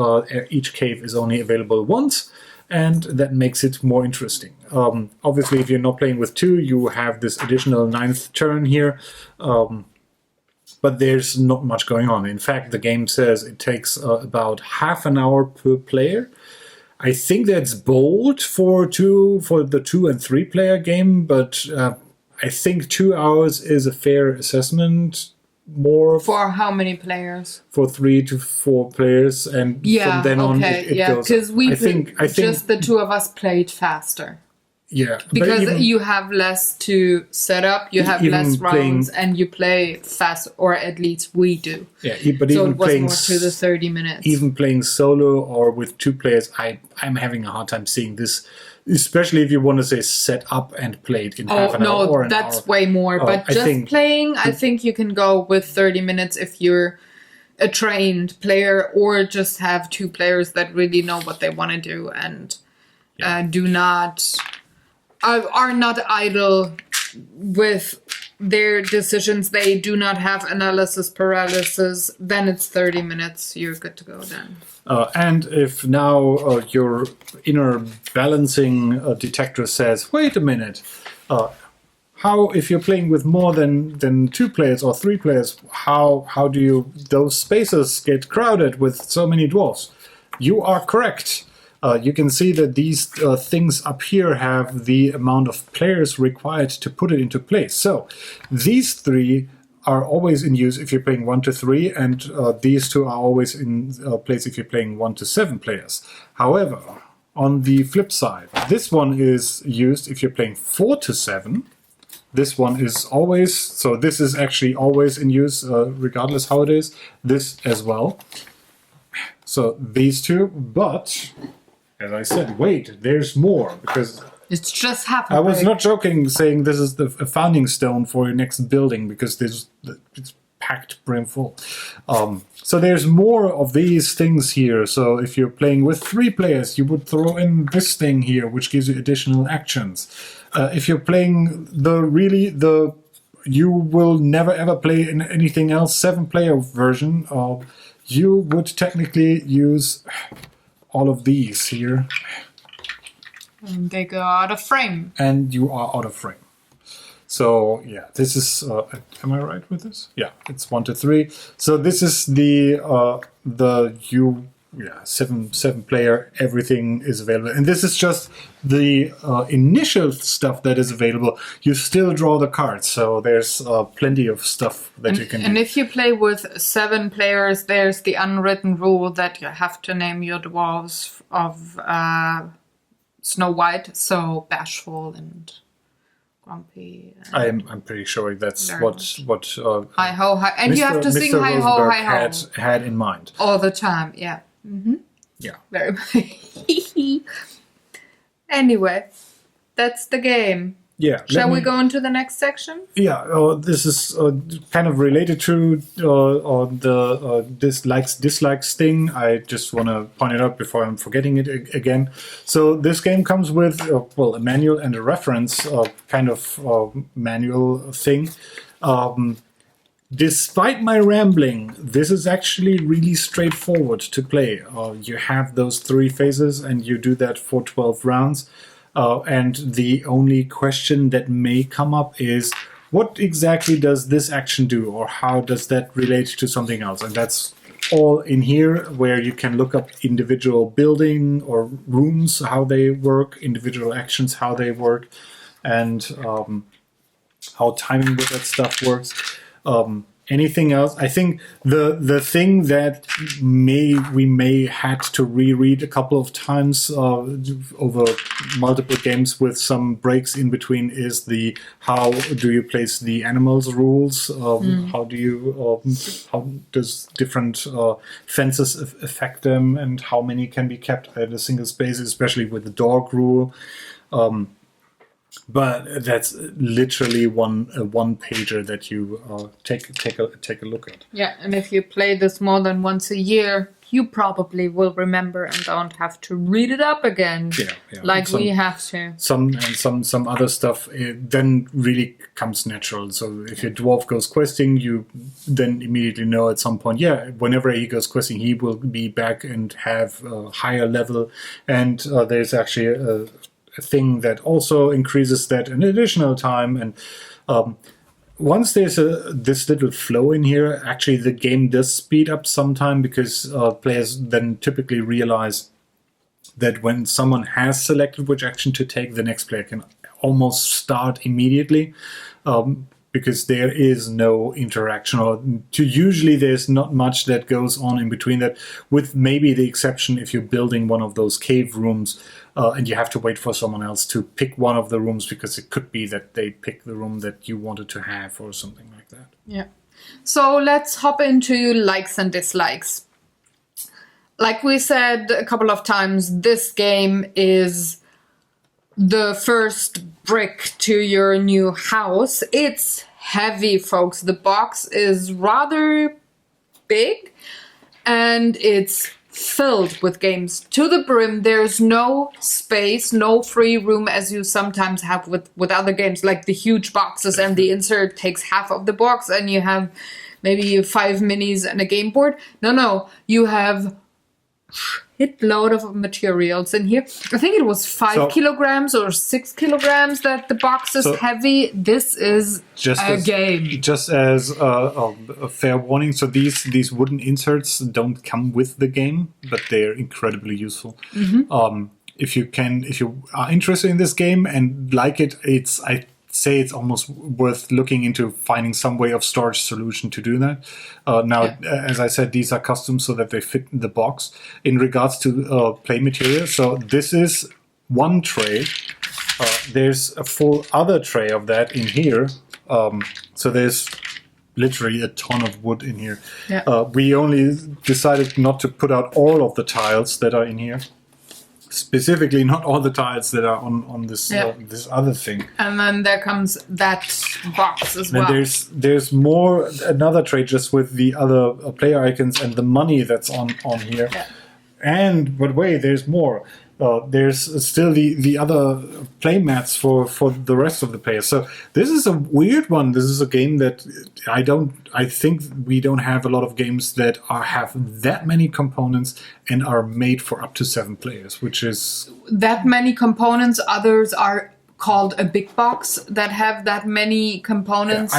each cave is only available once. and that makes it more interesting. Obviously, if you're not playing with 2, you have this additional 9th turn here, but there's not much going on. In fact, the game says it takes about half an hour per player. I think that's bold for the 2 and 3 player game, but I think 2 hours is a fair assessment. More for how many players? For 3 to 4 players, and from then on it goes. Because I think just the 2 of us played faster. Yeah, because you have less to set up, you have less rounds, and you play fast, or at least we do. Yeah, but so even it was playing more to the 30 minutes. Even playing solo or with 2 players, I'm having a hard time seeing this. Especially if you want to say set up and play it in half an hour or an hour. That's way more. But playing, I think you can go with 30 minutes if you're a trained player, or just have 2 players that really know what they want to do and are not idle with their decisions. They do not have analysis paralysis. Then it's 30 minutes. You're good to go then. And if now your inner balancing detector says, wait a minute, how, if you're playing with more than 2 players or 3 players, how do those spaces get crowded with so many dwarves? You are correct. You can see that these things up here have the amount of players required to put it into place. So these 3 are always in use if you're playing 1 to 3, and these 2 are always in place if you're playing 1 to 7 players. However, on the flip side, this one is used if you're playing 4 to 7. This one is always, so this is actually always in use regardless how it is. This as well. So these 2, but as I said, wait, there's more, because it's just happening. I was not joking saying this is a founding stone for your next building, because it's packed brim full. So there's more of these things here. So if you're playing with 3 players, you would throw in this thing here, which gives you additional actions. If you're playing you will never ever play in anything else 7-player version, you would technically use all of these here. And they go out of frame. And you are out of frame. So yeah, this is. Am I right with this? Yeah, it's 1 to 3. So this is the 7-player. Everything is available, and this is just the initial stuff that is available. You still draw the cards, so there's plenty of stuff that you can do. And if you play with 7 players, there's the unwritten rule that you have to name your dwarves of Snow White, so Bashful and Grumpy. And I'm pretty sure that's what hi ho hi, and Mr. you have to sing Mr. hi ho Rosenberg hi ho had in mind all the time. Yeah. Mm-hmm. Yeah. Very much. Anyway, that's the game. Yeah. Shall we go into the next section? Yeah, this is kind of related to the dislikes thing. I just want to point it out before I'm forgetting it again. So this game comes with a manual and a reference kind of manual thing. Despite my rambling, this is actually really straightforward to play. You have those 3 phases, and you do that for 12 rounds. And the only question that may come up is, what exactly does this action do, or how does that relate to something else? And that's all in here, where you can look up individual building or rooms, how they work, individual actions, how they work, and how timing with that stuff works. Anything else? I think the thing that we may had to reread a couple of times over multiple games with some breaks in between is the how do you place the animals rules? How does different fences affect them, and how many can be kept at a single space, especially with the dog rule. But that's literally one pager that you take a look at. Yeah, and if you play this more than once a year, you probably will remember and don't have to read it up again, like we have to. Some other stuff then really comes natural. So if your dwarf goes questing, you then immediately know at some point, whenever he goes questing, he will be back and have a higher level. And there's actually a thing that also increases that an additional time. And once there's this little flow in here, actually the game does speed up sometime, because players then typically realize that when someone has selected which action to take, the next player can almost start immediately, because there is no interaction, or usually there's not much that goes on in between that, with maybe the exception if you're building one of those cave rooms and you have to wait for someone else to pick one of the rooms, because it could be that they pick the room that you wanted to have or something like that. Yeah. So let's hop into likes and dislikes. Like we said a couple of times, this game is the first brick to your new house. It's heavy, folks. The box is rather big and it's filled with games to the brim. There's no space, no free room as you sometimes have with other games, like the huge boxes and the insert takes half of the box and you have maybe 5 minis and a game board. No, you have shitload of materials in here. I think it was 5 kilograms or 6 kilograms that the box is heavy. This is game. Just as a fair warning, so these wooden inserts don't come with the game, but they're incredibly useful. Mm-hmm. If you are interested in this game and like it, I say it's almost worth looking into finding some way of storage solution to do that. As I said, these are custom so that they fit in the box. In regards to play material, so this is one tray. There's a full other tray of that in here. So there's literally a ton of wood in here. Yeah. We only decided not to put out all of the tiles that are in here. Specifically, not all the tiles that are on this this other thing. And then there comes that box as well. And there's more, another tray just with the other player icons and the money that's on here. Yeah. But wait, there's more. There's still the other play mats for the rest of the players. So this is a weird one. This is a game that I think we don't have a lot of games that have that many components and are made for up to 7 players, which is... That many components. Others are called a big box that have that many components.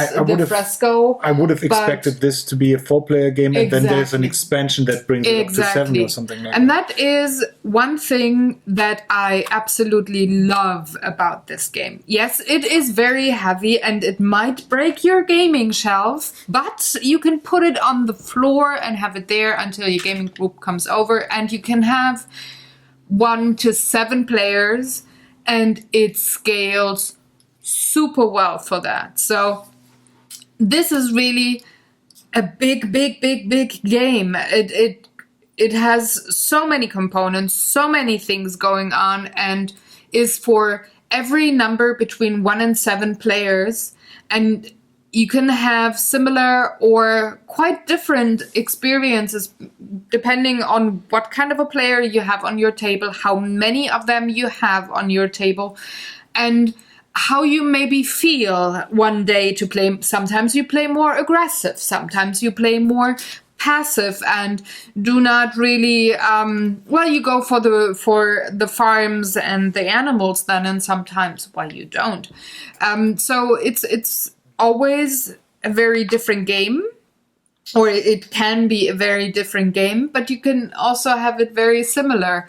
Fresco. I would have expected this to be a 4-player game, and then there's an expansion that brings it up to 7 or something like that. And that is one thing that I absolutely love about this game. Yes, it is very heavy and it might break your gaming shelf, but you can put it on the floor and have it there until your gaming group comes over, and you can have 1 to 7 players. And it scales super well for that. So this is really a big game. It has so many components, so many things going on, and is for every number between 1 and 7 players. And you can have similar or quite different experiences depending on what kind of a player you have on your table, how many of them you have on your table, and how you maybe feel one day to play. Sometimes you play more aggressive, sometimes you play more passive and do not really you go for the farms and the animals then, and sometimes you don't. So it's always a very different game, or it can be a very different game, but you can also have it very similar.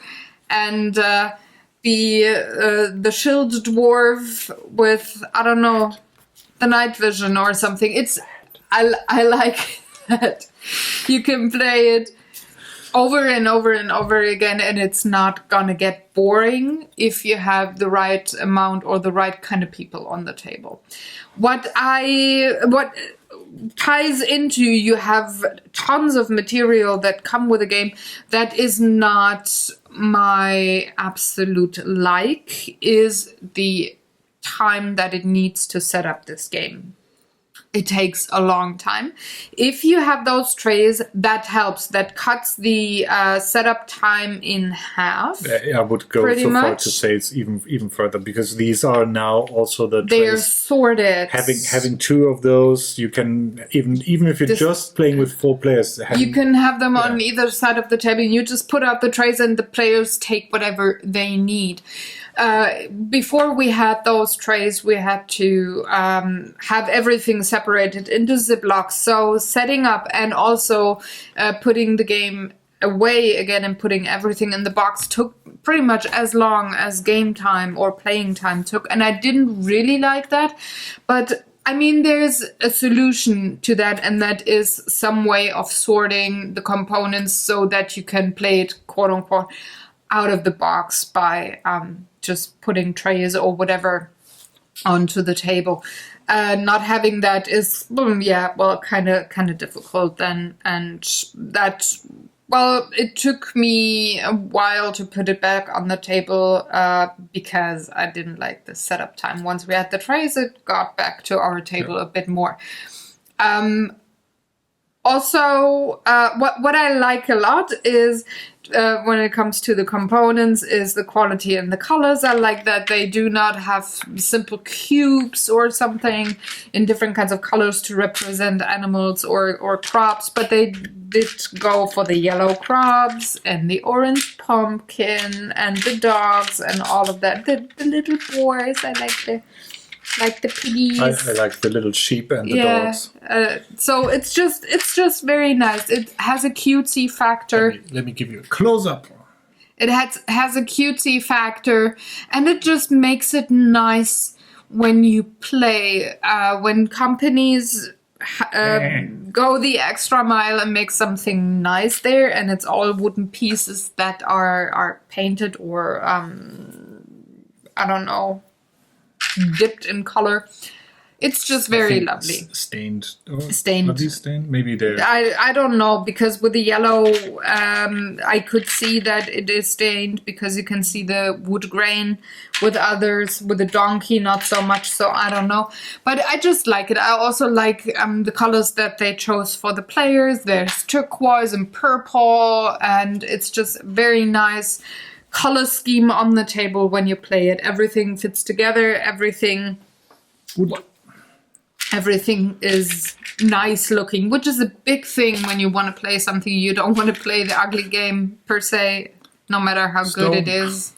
And the shield dwarf with, I don't know, the night vision or something. I like that you can play it over and over and over again, and it's not gonna get boring if you have the right amount or the right kind of people on the table. What ties into, you have tons of material that come with a game. That is not my absolute like, is the time that it needs to set up this game. it takes a long time. If you have those trays, that helps. That cuts the setup time in half. I would go pretty so far much to say it's even further, because these are now also the They're trays. sorted. Having 2 of those, you can even if you're just playing with 4 players, you can have them on either side of the table. You just put out the trays and the players take whatever they need. Before we had those trays, we had to have everything separated into Ziplocs. So setting up and also putting the game away again and putting everything in the box took pretty much as long as game time or playing time took. And I didn't really like that. But I mean, there's a solution to that, and that is some way of sorting the components so that you can play it, quote unquote, out of the box by just putting trays or whatever onto the table. Not having that is, kind of difficult then, and that, it took me a while to put it back on the table because I didn't like the setup time. Once we had the trays, it got back to our table a bit more. Also, what I like a lot is when it comes to the components is the quality and the colors. I like that they do not have simple cubes or something in different kinds of colors to represent animals or crops, but they did go for the yellow crabs and the orange pumpkin and the dogs and all of that. The little boys, I like the piggies. I like the little sheep and the dogs. So it's just very nice. It has a cutesy factor. Let me give you a close-up. It has a cutesy factor, and it just makes it nice when you play. When companies go the extra mile and make something nice there, and it's all wooden pieces that are painted or I don't know, dipped in color. It's just very lovely. Stained. Stained. Are these stained? Maybe they're... I don't know, because with the yellow, I could see that it is stained because you can see the wood grain. With others, with the donkey, not so much, so I don't know. But I just like it. I also like the colors that they chose for the players. There's turquoise and purple, and it's just very nice color scheme on the table when you play it. Everything fits together, everything is nice looking, which is a big thing when you want to play something. You don't want to play the ugly game per se, no matter how good it is.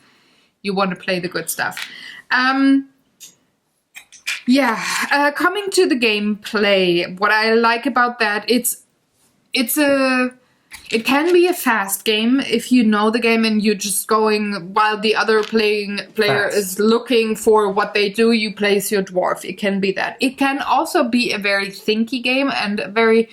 You want to play the good stuff. Coming to the gameplay, what I like about that, it can be a fast game if you know the game and you're just going while the other player is looking for what they do. You place your dwarf. It can be that. It can also be a very thinky game and a very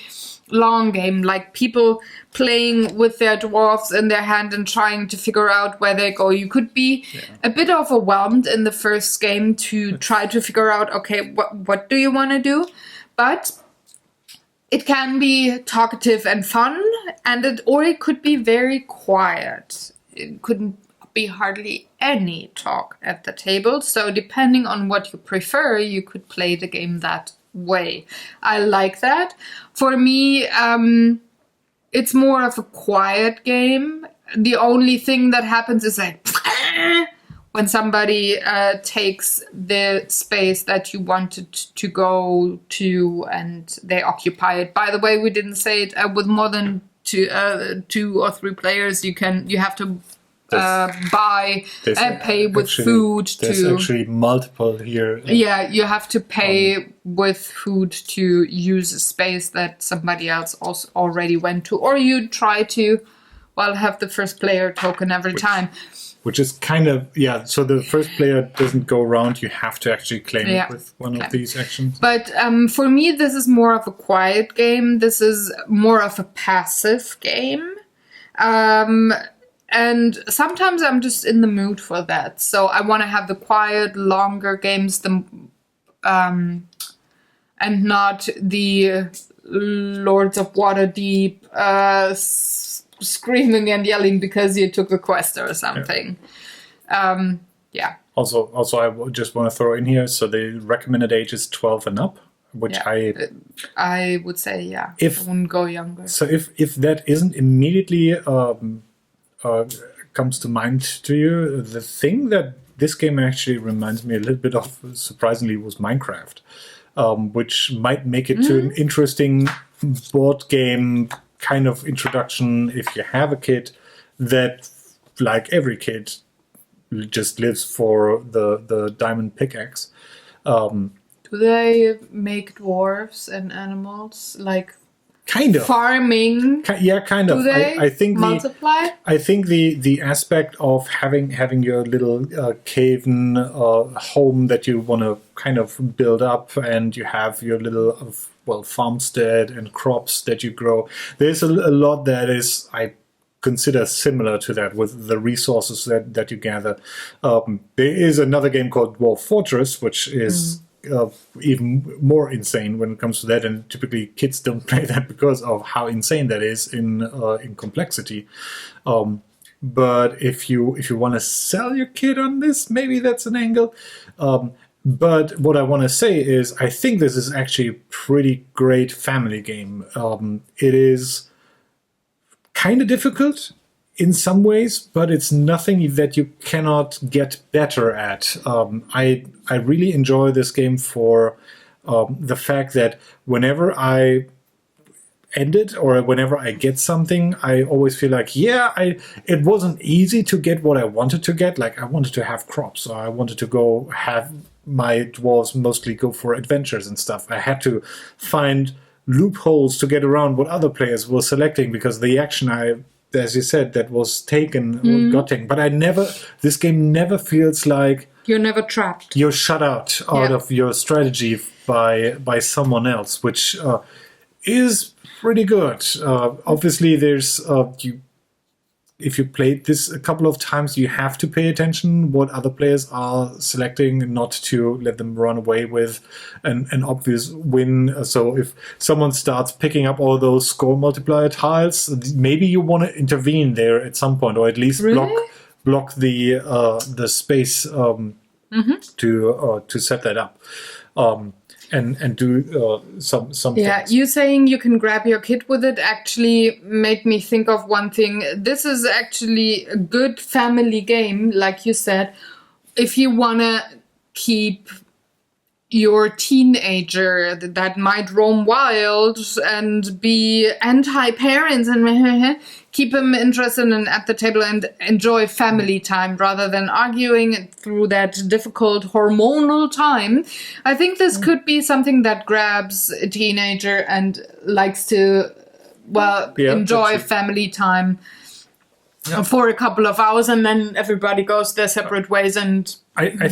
long game, like people playing with their dwarfs in their hand and trying to figure out where they go. You could be a bit overwhelmed in the first game to try to figure out, okay, what do you want to do? But it can be talkative and fun, and it could be very quiet. It couldn't be hardly any talk at the table. So depending on what you prefer, you could play the game that way. I like that. For me, it's more of a quiet game. The only thing that happens is like when somebody takes the space that you wanted to go to and they occupy it. By the way, we didn't say it, with more than two or three players, you have to buy and pay with food. There's actually multiple here. Yeah, you have to pay with food to use a space that somebody else also already went to, or you try to, have the first player token every time. Which is kind of, so the first player doesn't go around, you have to actually claim it with one of these actions. But for me, this is more of a quiet game. This is more of a passive game. And sometimes I'm just in the mood for that. So I want to have the quiet, longer games, and not the Lords of Waterdeep screaming and yelling because you took a quest or something. Also, I just want to throw in here, so the recommended age is 12 and up. which Yeah. I would say, yeah. If- I wouldn't go younger. So if that isn't immediately comes to mind to you, the thing that this game actually reminds me a little bit of, surprisingly, was Minecraft, which might make it to an interesting board game kind of introduction if you have a kid that, like every kid, just lives for the diamond pickaxe. Do they make dwarves and animals like Kind of. farming? Yeah, kind of. Do they I think multiply? I think the aspect of having your little caven home that you want to kind of build up, and you have your little farmstead and crops that you grow. There's a lot that is, I consider, similar to that with the resources that you gather. There is another game called Dwarf Fortress, which is even more insane when it comes to that, and typically kids don't play that because of how insane that is in complexity. But if you want to sell your kid on this, maybe that's an angle. But what I want to say is, I think this is actually a pretty great family game. It is kind of difficult in some ways, but it's nothing that you cannot get better at. I really enjoy this game for the fact that whenever I end it or whenever I get something, I always feel like, it wasn't easy to get what I wanted to get. Like, I wanted to have crops, or I wanted to go have my dwarves mostly go for adventures and stuff. I had to find loopholes to get around what other players were selecting, because the action as you said, that was taken or gotten. But this game never feels like You're never trapped. you're shut out of your strategy by someone else, which is pretty good. Obviously, there's if you played this a couple of times, you have to pay attention what other players are selecting, not to let them run away with an obvious win. So if someone starts picking up all those score multiplier tiles, maybe you want to intervene there at some point, or at least block the space to set that up. And do some Yeah, things. you saying you can grab your kid with it actually made me think of one thing. This is actually a good family game, like you said. If you want to keep your teenager that might roam wild and be anti-parents and keep him interested and at the table and enjoy family time rather than arguing through that difficult hormonal time. I think this could be something that grabs a teenager and likes to, enjoy family time for a couple of hours, and then everybody goes their separate ways and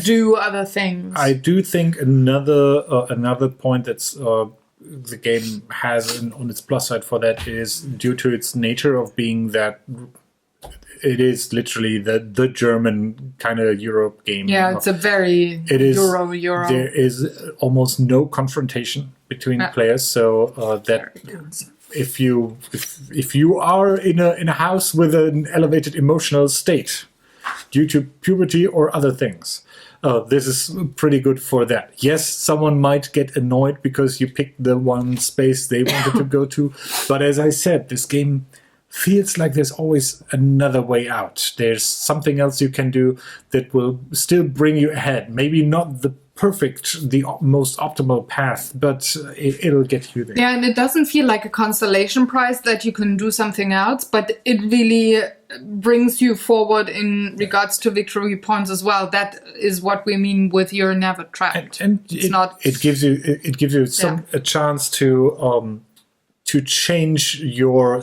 do other things. I do think another point that's the game has on its plus side for that is due to its nature of being that it is literally the German kind of Europe game. Yeah, it's a very Euro. There is almost no confrontation between players, so that if you are in a house with an elevated emotional state due to puberty or other things, this is pretty good for that. Yes, someone might get annoyed because you picked the one space they wanted to go to, but as I said, this game feels like there's always another way out. There's something else you can do that will still bring you ahead. Maybe not the most optimal path, but it'll get you there. Yeah, and it doesn't feel like a consolation prize that you can do something else, but it really brings you forward in regards to victory points as well. That is what we mean with you're never trapped. And it gives you a chance to change your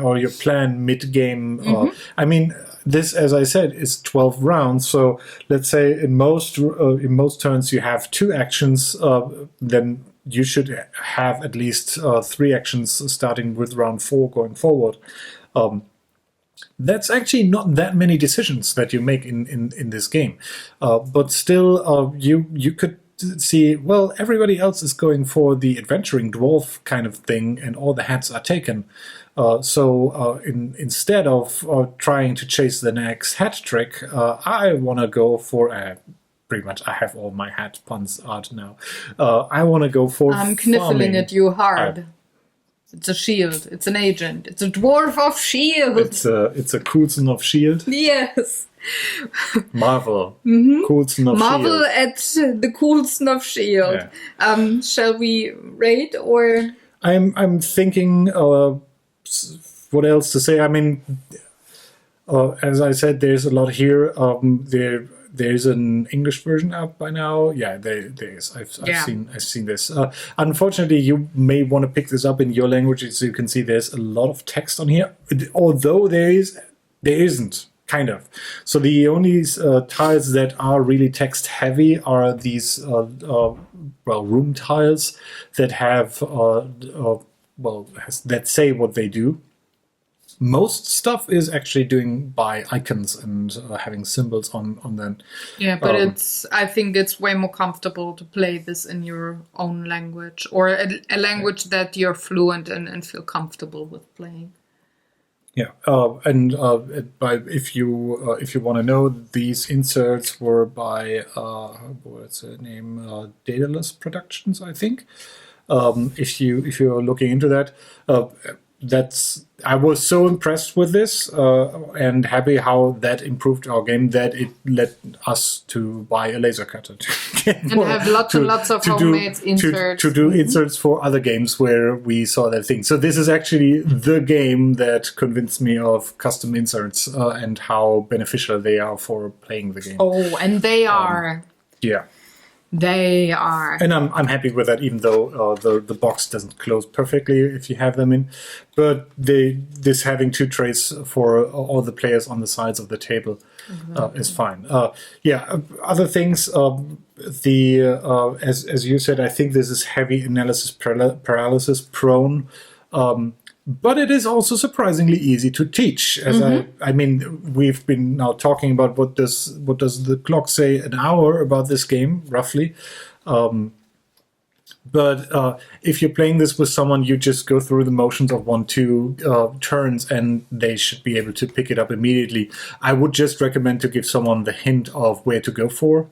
or your plan mid-game. I mean, this, as I said, is 12 rounds. So let's say in most turns you have 2 actions. Then you should have at least 3 actions starting with round 4 going forward. That's actually not that many decisions that you make in this game. But still, you could see, well, everybody else is going for the adventuring dwarf kind of thing, and all the hats are taken. So instead of trying to chase the next hat trick, I want to go for a pretty much I have all my hat puns art now. I want to go for I'm kniffling farming. at you hard. It's a shield. It's an agent. It's a dwarf of shield. It's a Coulson of Shield. Yes. Marvel. Coulson of Marvel Shield. at the Coulson of shield. Yeah. Shall we rate or? I'm thinking what else to say. I mean, as I said, there's a lot here. There's an English version out by now. Yeah, there is. I've seen this. Unfortunately, you may want to pick this up in your language. As you can see, there's a lot of text on here. Although there isn't. Kind of. So the only tiles that are really text heavy are these room tiles that have that say what they do. Most stuff is actually doing by icons and having symbols on them. Yeah, but I think it's way more comfortable to play this in your own language or a language that you're fluent in and feel comfortable with playing. Yeah, if you want to know, these inserts were by what's the name? Daedalus Productions, I think. If you're looking into that, I was so impressed with this and happy how that improved our game that it led us to buy a laser cutter and have lots and lots of homemade inserts to do inserts for other games where we saw that thing. So this is actually the game that convinced me of custom inserts and how beneficial they are for playing the game. Oh, and they are. Yeah. They are. And I'm happy with that, even though the box doesn't close perfectly if you have them in. But this having two trays for all the players on the sides of the table is fine. Other things, as you said, I think this is heavy analysis paralysis prone. But it is also surprisingly easy to teach. I mean, we've been now talking about what does the clock say an hour about this game roughly. But if you're playing this with someone, you just go through the motions of 1-2 turns, and they should be able to pick it up immediately. I would just recommend to give someone the hint of where to go for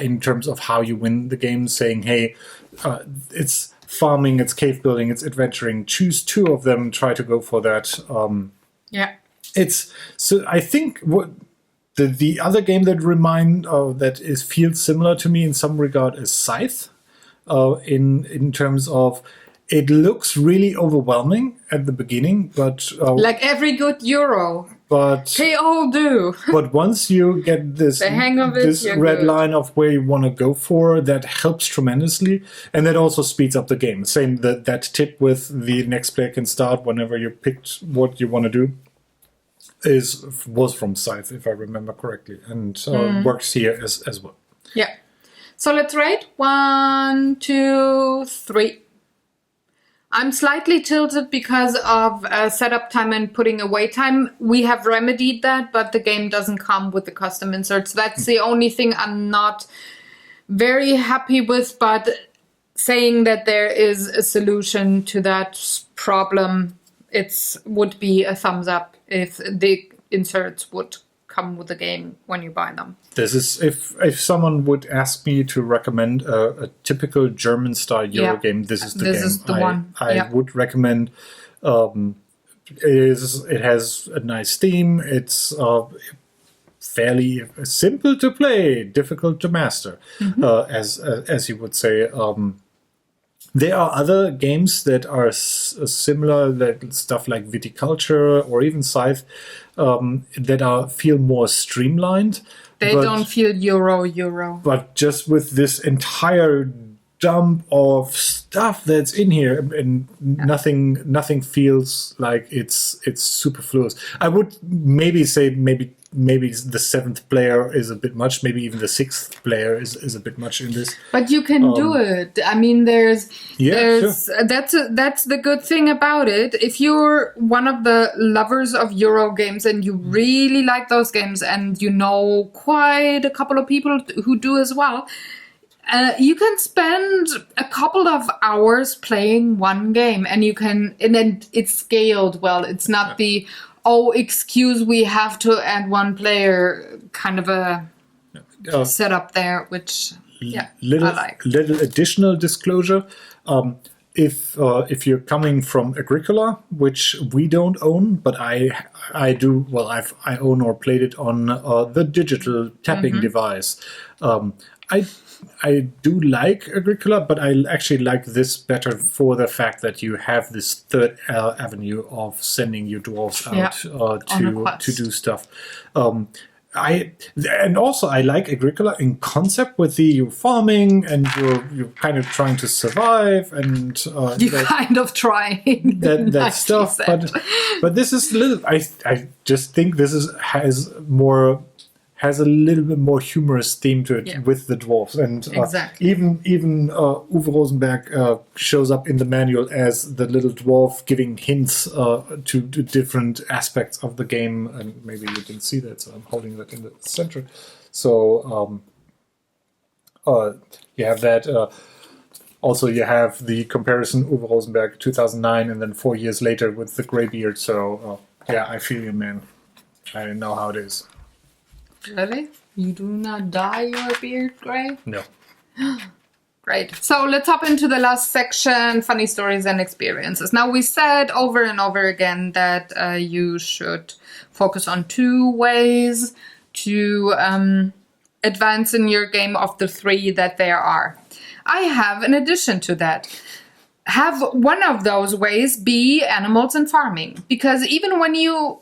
in terms of how you win the game, saying, "Hey, it's farming, it's cave building, it's adventuring. Choose two of them. Try to go for that." It's so. I think what the other game that feels similar to me in some regard is Scythe. In terms of, it looks really overwhelming at the beginning, but like every good Euro. But they all do. But once you get this, the hang of it, this red good. line of where you want to go for, that helps tremendously, and that also speeds up the game. Same that tip with the next player can start whenever you picked what you want to do was from Scythe, if I remember correctly, and works here as well. Yeah. So let's rate 1, 2, 3. I'm slightly tilted because of setup time and putting away time. We have remedied that, but the game doesn't come with the custom inserts. That's the only thing I'm not very happy with, but saying that there is a solution to that problem, would be a thumbs up if the inserts would come with the game when you buy them. This is if someone would ask me to recommend a typical German style Euro game, this is the game. This is the one. I would recommend. It has a nice theme. It's fairly simple to play, difficult to master, as you would say. There are other games that are similar, like stuff like Viticulture or even Scythe, that feel more streamlined. They don't feel Euro. But just with this entire dump of stuff that's in here, and nothing feels like it's superfluous. I would maybe say maybe the 7th player is a bit much. Maybe even the 6th player is a bit much in this. But you can do it. I mean, there's sure. That's the good thing about it. If you're one of the lovers of Euro games and you really like those games, and you know quite a couple of people who do as well, you can spend a couple of hours playing one game, and then it's scaled well. It's not we have to add one player kind of a set up there, which I like. Little additional disclosure. If you're coming from Agricola, which we don't own, but I do. Well, I own or played it on the digital tapping device. I do like Agricola, but I actually like this better for the fact that you have this third avenue of sending your dwarves out to do stuff. I like Agricola in concept with the farming and you're kind of trying to survive and kind of trying that stuff. But this is a little. I just think this has a little bit more humorous theme to it with the dwarves, and exactly. even Uwe Rosenberg shows up in the manual as the little dwarf giving hints to different aspects of the game, and maybe you didn't see that, so I'm holding that in the center. So you have that. Also, you have the comparison Uwe Rosenberg 2009, and then 4 years later with the graybeard. So I feel you, man. I know how it is. Really? You do not dye your beard gray? No. Great. So let's hop into the last section, funny stories and experiences. Now, we said over and over again that you should focus on 2 ways to advance in your game of the 3 that there are. I have an addition to that. Have one of those ways be animals and farming. Because even when you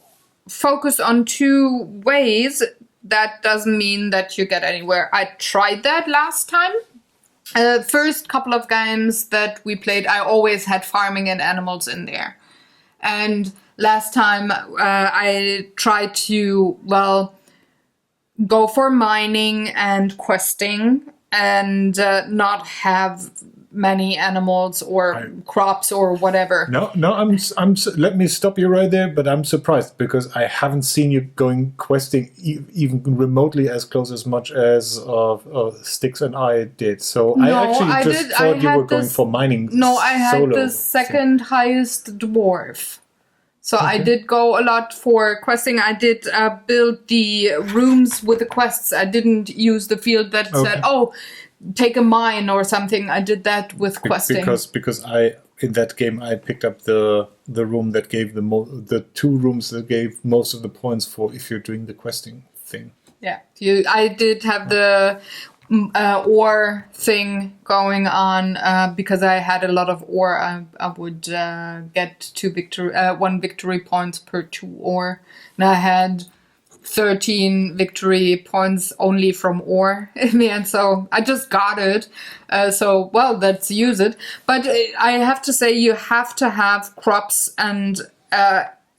focus on 2 ways, that doesn't mean that you get anywhere. I tried that last time. First couple of games that we played, I always had farming and animals in there. And last time I tried to, go for mining and questing and not have many animals or crops or whatever. No, let me stop you right there, but I'm surprised because I haven't seen you going questing even remotely as close as much as Styx and I did. So I actually thought you were going for mining. No, I had the second highest dwarf. So I did go a lot for questing. I did build the rooms with the quests. I didn't use the field that said, take a mine or something. I did that with questing. Because in that game I picked up the room that gave the 2 rooms that gave most of the points for if you're doing the questing thing. Yeah, I did have the ore thing going on because I had a lot of ore. I would get 1 victory points per 2 ore, and I had 13 victory points only from ore in the end, so I just got it. Let's use it. But I have to say, you have to have crops and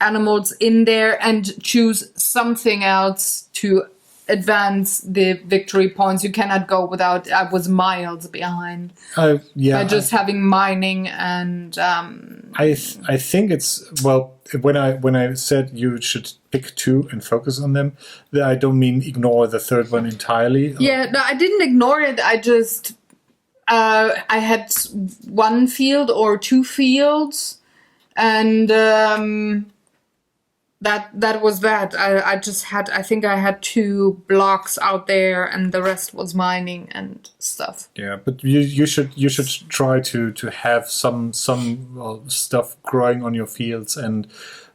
animals in there and choose something else to advance the victory points. You cannot go without. I was miles behind. By just having mining and. I think it's when I said you should pick 2 and focus on them, I don't mean ignore the third one entirely. Yeah, no, I didn't ignore it. I just I had 1 field or 2 fields, and that was that. I just had, I think I had 2 blocks out there, and the rest was mining and stuff. Yeah, but you should try to have some stuff growing on your fields and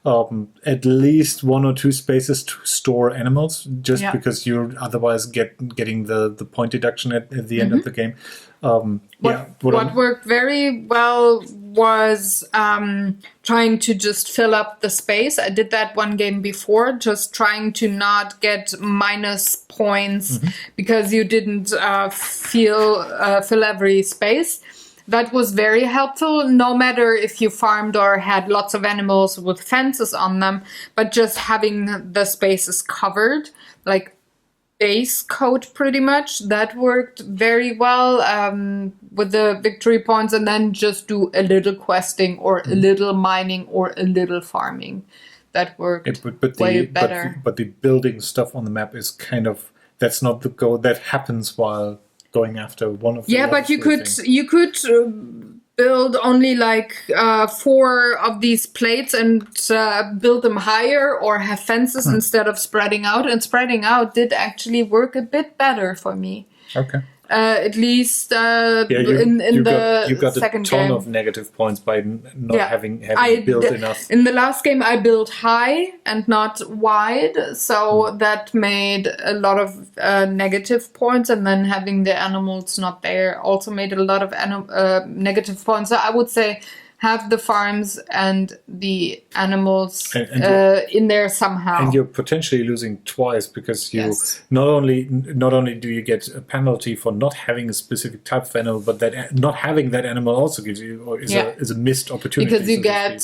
at least 1 or 2 spaces to store animals, just because you're otherwise getting the point deduction at the end of the game. What worked very well was trying to just fill up the space. I did that 1 game before, just trying to not get minus points because you didn't fill every space. That was very helpful, no matter if you farmed or had lots of animals with fences on them, but just having the spaces covered, like base coat pretty much, that worked very well with the victory points, and then just do a little questing or a little mining or a little farming. That worked way better. But the building stuff on the map is kind of, that's not the goal. That happens while going after one of the but you could build only like 4 of these plates and build them higher, or have fences instead of spreading out. And spreading out did actually work a bit better for me. Okay. At least in you the got second a ton game. of negative points by not having built enough. In the last game, I built high and not wide, so that made a lot of negative points. And then having the animals not there also made a lot of negative points. So I would say have the farms and the animals in there somehow. And you're potentially losing twice, because you not only do you get a penalty for not having a specific type of animal, but that not having that animal also gives you is a missed opportunity. Because you get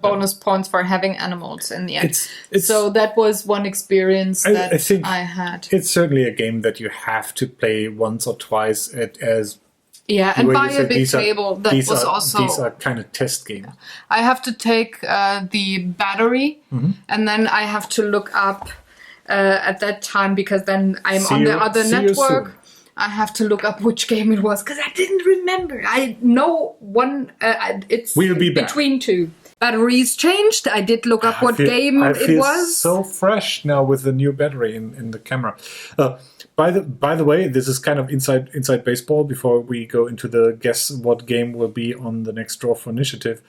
bonus points for having animals in the end. So that was one experience that I had. It's certainly a game that you have to play once or twice as. Yeah, and buy a big table. These are kind of test games. I have to take the battery, and then I have to look up at that time, because then I'm on the other network. I have to look up which game it was, because I didn't remember. I know one. It's we'll be back. Between 2. Batteries changed. I did look up what game it was. So fresh now with the new battery in the camera. By the way, this is kind of inside baseball. Before we go into the guess what game will be on the next draw for initiative,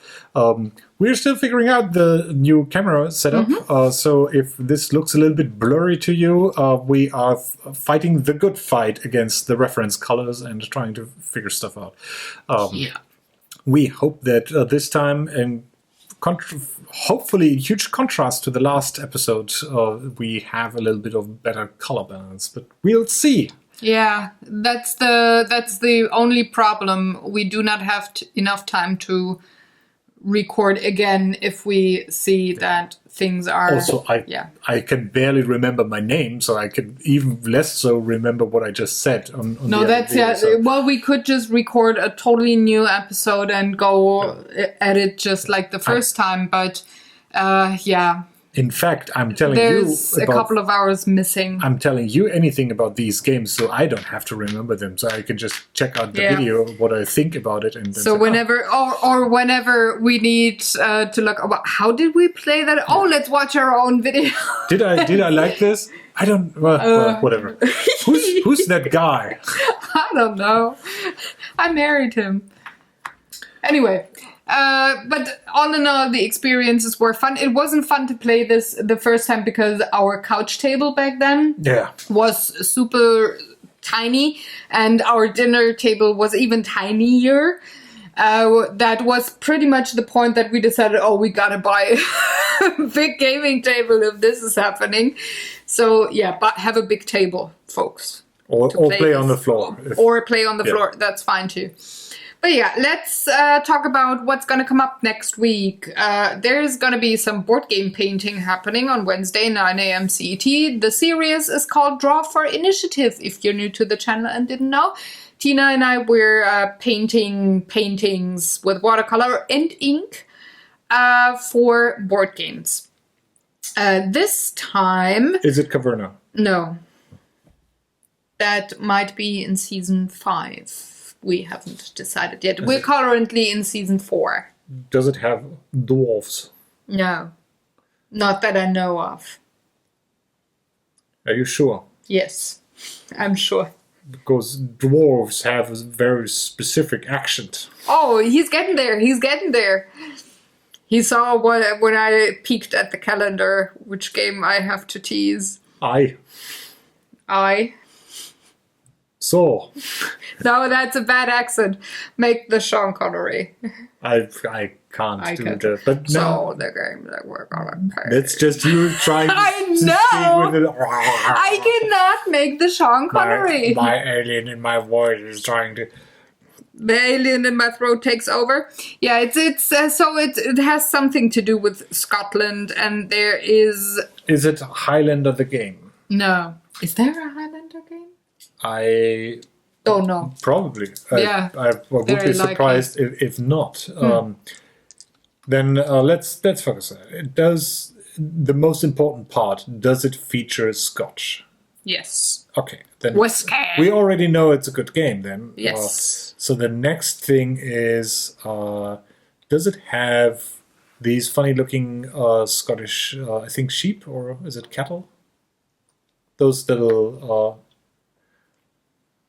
we're still figuring out the new camera setup. So if this looks a little bit blurry to you, we are fighting the good fight against the reference colors and trying to figure stuff out. We hope that this time, and hopefully in huge contrast to the last episode, we have a little bit of better color balance, but we'll see. Yeah, that's the only problem. We do not have enough time to record again if we see that things are... Also, I can barely remember my name, so I can even less so remember what I just said. Well, we could just record a totally new episode and go at it just like the first time, but In fact, I'm telling there's a couple of hours missing. I'm telling you anything about these games, so I don't have to remember them. So I can just check out the video, what I think about it, and then so whenever or whenever we need to look about how did we play that? Oh, let's watch our own video. Did I like this? I don't. Well, whatever. Who's that guy? I don't know. I married him. Anyway. But all in all, the experiences were fun. It wasn't fun to play this the first time because our couch table back then was super tiny, and our dinner table was even tinier. That was pretty much the point that we decided, we gotta buy a big gaming table if this is happening. So but have a big table, folks. Or play on the floor. Or play on the floor. That's fine too. But let's talk about what's going to come up next week. There's going to be some board game painting happening on Wednesday, 9 a.m. CET. The series is called Draw for Initiative, if you're new to the channel and didn't know. Tina and I were painting paintings with watercolor and ink for board games. This time... Is it Caverna? No. That might be in season 5. We haven't decided yet. We're currently in season 4. Does it have dwarves? No. Not that I know of. Are you sure? Yes, I'm sure. Because dwarves have a very specific accent. Oh, he's getting there. He saw when I peeked at the calendar which game I have to tease. I. So. No, that's a bad accent. Make the Sean Connery. I can't do that. But so the game that we're gonna play. That's just you trying to I speak with it. I cannot make the Sean Connery. My alien in my voice is trying to... The alien in my throat takes over. Yeah, it's so it has something to do with Scotland, and there is... Is it Highlander the game? No. Is there a Highlander game? I don't know. Probably. I would be surprised if not. Then let's focus on it. Does the most important part, does it feature Scotch? Yes. Okay, then Whiskey. we already know it's a good game then. Yes. So the next thing is, does it have these funny-looking Scottish, I think, sheep, or is it cattle? Those little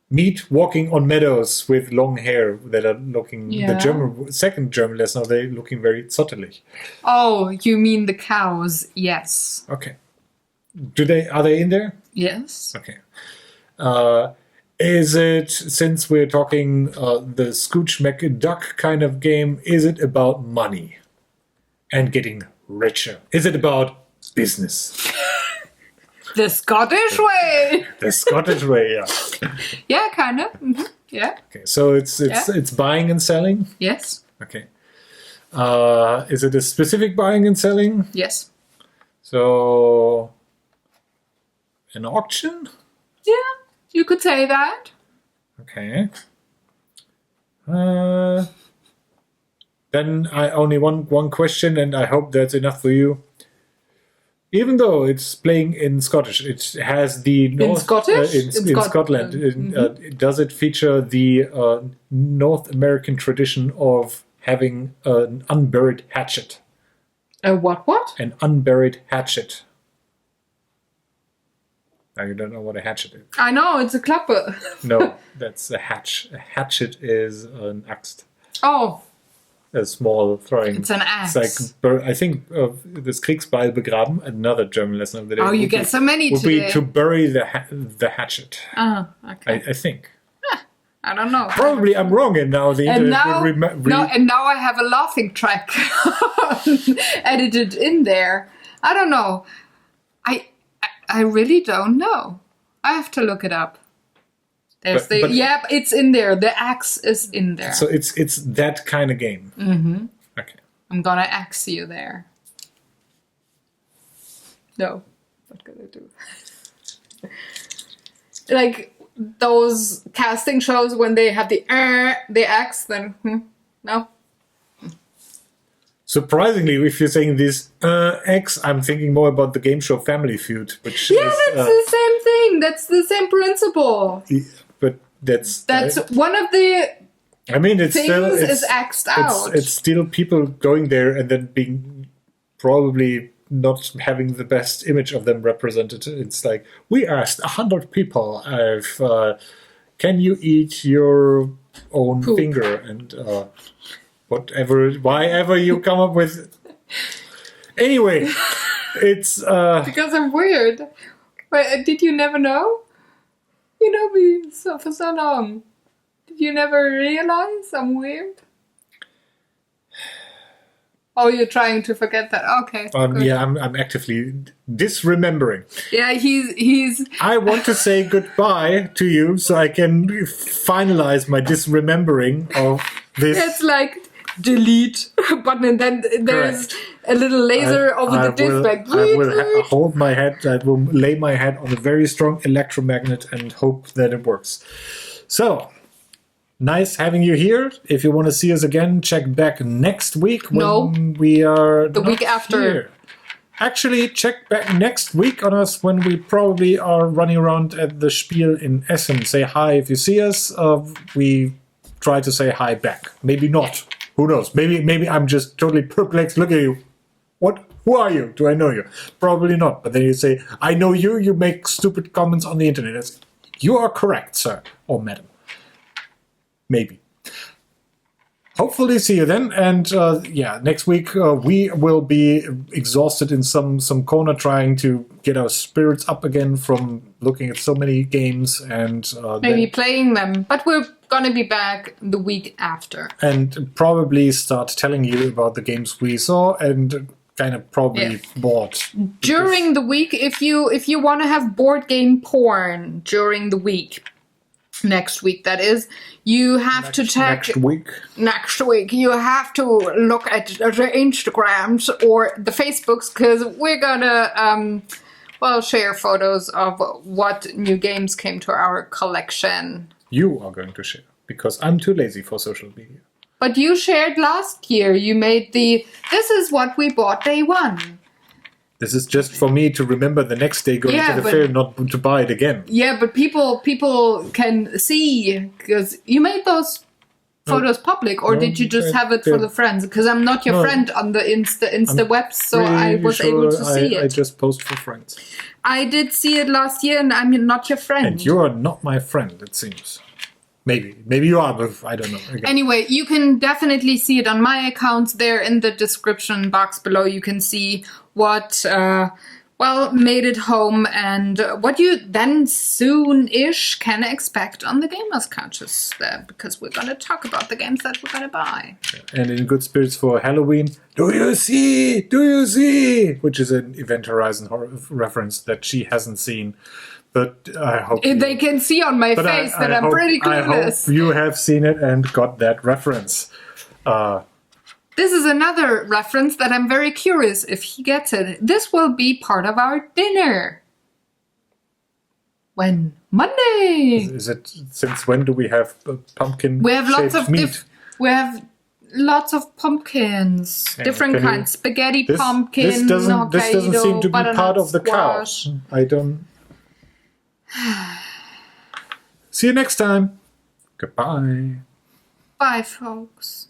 meat walking on meadows with long hair that are looking. Yeah. The second German lesson, they're looking very zottelig. Oh, you mean the cows? Yes. Okay. Are they in there? Yes. Okay. Is it, since we're talking the Scooch McDuck kind of game, is it about money and getting richer? Is it about business? The Scottish way. The Scottish way, yeah. Yeah, kind of. Mm-hmm. Yeah. Okay, so it's buying and selling? Yes. Okay. Is it a specific buying and selling? Yes. So, an auction? Yeah, you could say that. Okay. Then I only want one question, and I hope that's enough for you. Even though it's playing in Scottish, it has the North, Scottish? in Scotland. Mm-hmm. Does it feature the North American tradition of having an unburied hatchet? A what? An unburied hatchet. Now you don't know what a hatchet is. I know, it's a klappe. No, that's a hatch. A hatchet is an axe. Oh, A small throwing. it's an axe. It's like, I think, das Kriegsbeil begraben, another German lesson of the day. Oh, you get so many would today. be to bury the hatchet. Oh, okay. I think. I don't know. Probably I'm wrong, and now the And internet now, and now I have a laughing track edited in there. I don't know. I really don't know. I have to look it up. There's But- it's in there. The axe is in there. So it's that kind of game. Mm-hmm. Okay. I'm gonna axe you there. No, what can I do? Like those casting shows when they have the axe, then no. Surprisingly, if you're saying this X, I'm thinking more about the game show Family Feud, which Yeah, is, that's the same thing. That's the same principle. but that's One of the I mean, it's things still is axed out. It's still people going there and then being probably not having the best image of them represented. It's like, we asked 100 people if can you eat your own Poop. finger, and why ever you come up with. Anyway, it's Because I'm weird. Wait, did you never know? You know me for so long. Did you never realize I'm weird? Oh, you're trying to forget that. Okay. Good. yeah, I'm actively disremembering. Yeah, he's. I want to say goodbye to you so I can finalize my disremembering of this. It's like delete button, and then there's a little laser over the disc. Like I will hold my head. I will lay my head on a very strong electromagnet and hope that it works. So. Nice having you here. If you want to see us again, check back next week when we are the week after. Here. Actually, check back next week on us when we probably are running around at the Spiel in Essen. Say hi if you see us. We try to say hi back. Maybe not. Who knows? Maybe I'm just totally perplexed. Look at you. What? Who are you? Do I know you? Probably not. But then you say, I know you. You make stupid comments on the internet. You are correct, sir or madam. Maybe. Hopefully see you then. And next week we will be exhausted in some corner trying to get our spirits up again from looking at so many games and maybe playing them. But we're gonna be back the week after. And probably start telling you about the games we saw and kind of probably bought. During the week, if you want to have board game porn during the week, next week that is, you have to check next week you have to look at the Instagrams or the Facebooks, because we're gonna share photos of what new games came to our collection. You are going to share, because I'm too lazy for social media. But you shared last year. You made this is what we bought day one. This is just for me to remember the next day going to the fair, not to buy it again. Yeah, but people can see, because you made those photos public, or did you just have it for the friends? Because I'm not your friend on the Insta webs, so I was able to see it. I just post for friends. I did see it last year, and I'm not your friend. And you are not my friend, it seems. Maybe you are, but I don't know. Again. Anyway, you can definitely see it on my accounts there in the description box below. You can see what, made it home and what you then soon-ish can expect on the Gamers Couches there, because we're going to talk about the games that we're going to buy. And in good spirits for Halloween, do you see? Which is an Event Horizon reference that she hasn't seen. But I hope they can see on my face that I'm pretty clueless. I hope you have seen it and got that reference. This is another reference that I'm very curious if he gets it. This will be part of our dinner. When? Monday. Is it? Since when do we have pumpkin? We have lots of meat? We have lots of pumpkins, different kinds. Spaghetti pumpkin. This doesn't seem to be part of the squash. couch. I don't. See you next time. Goodbye. Bye, folks.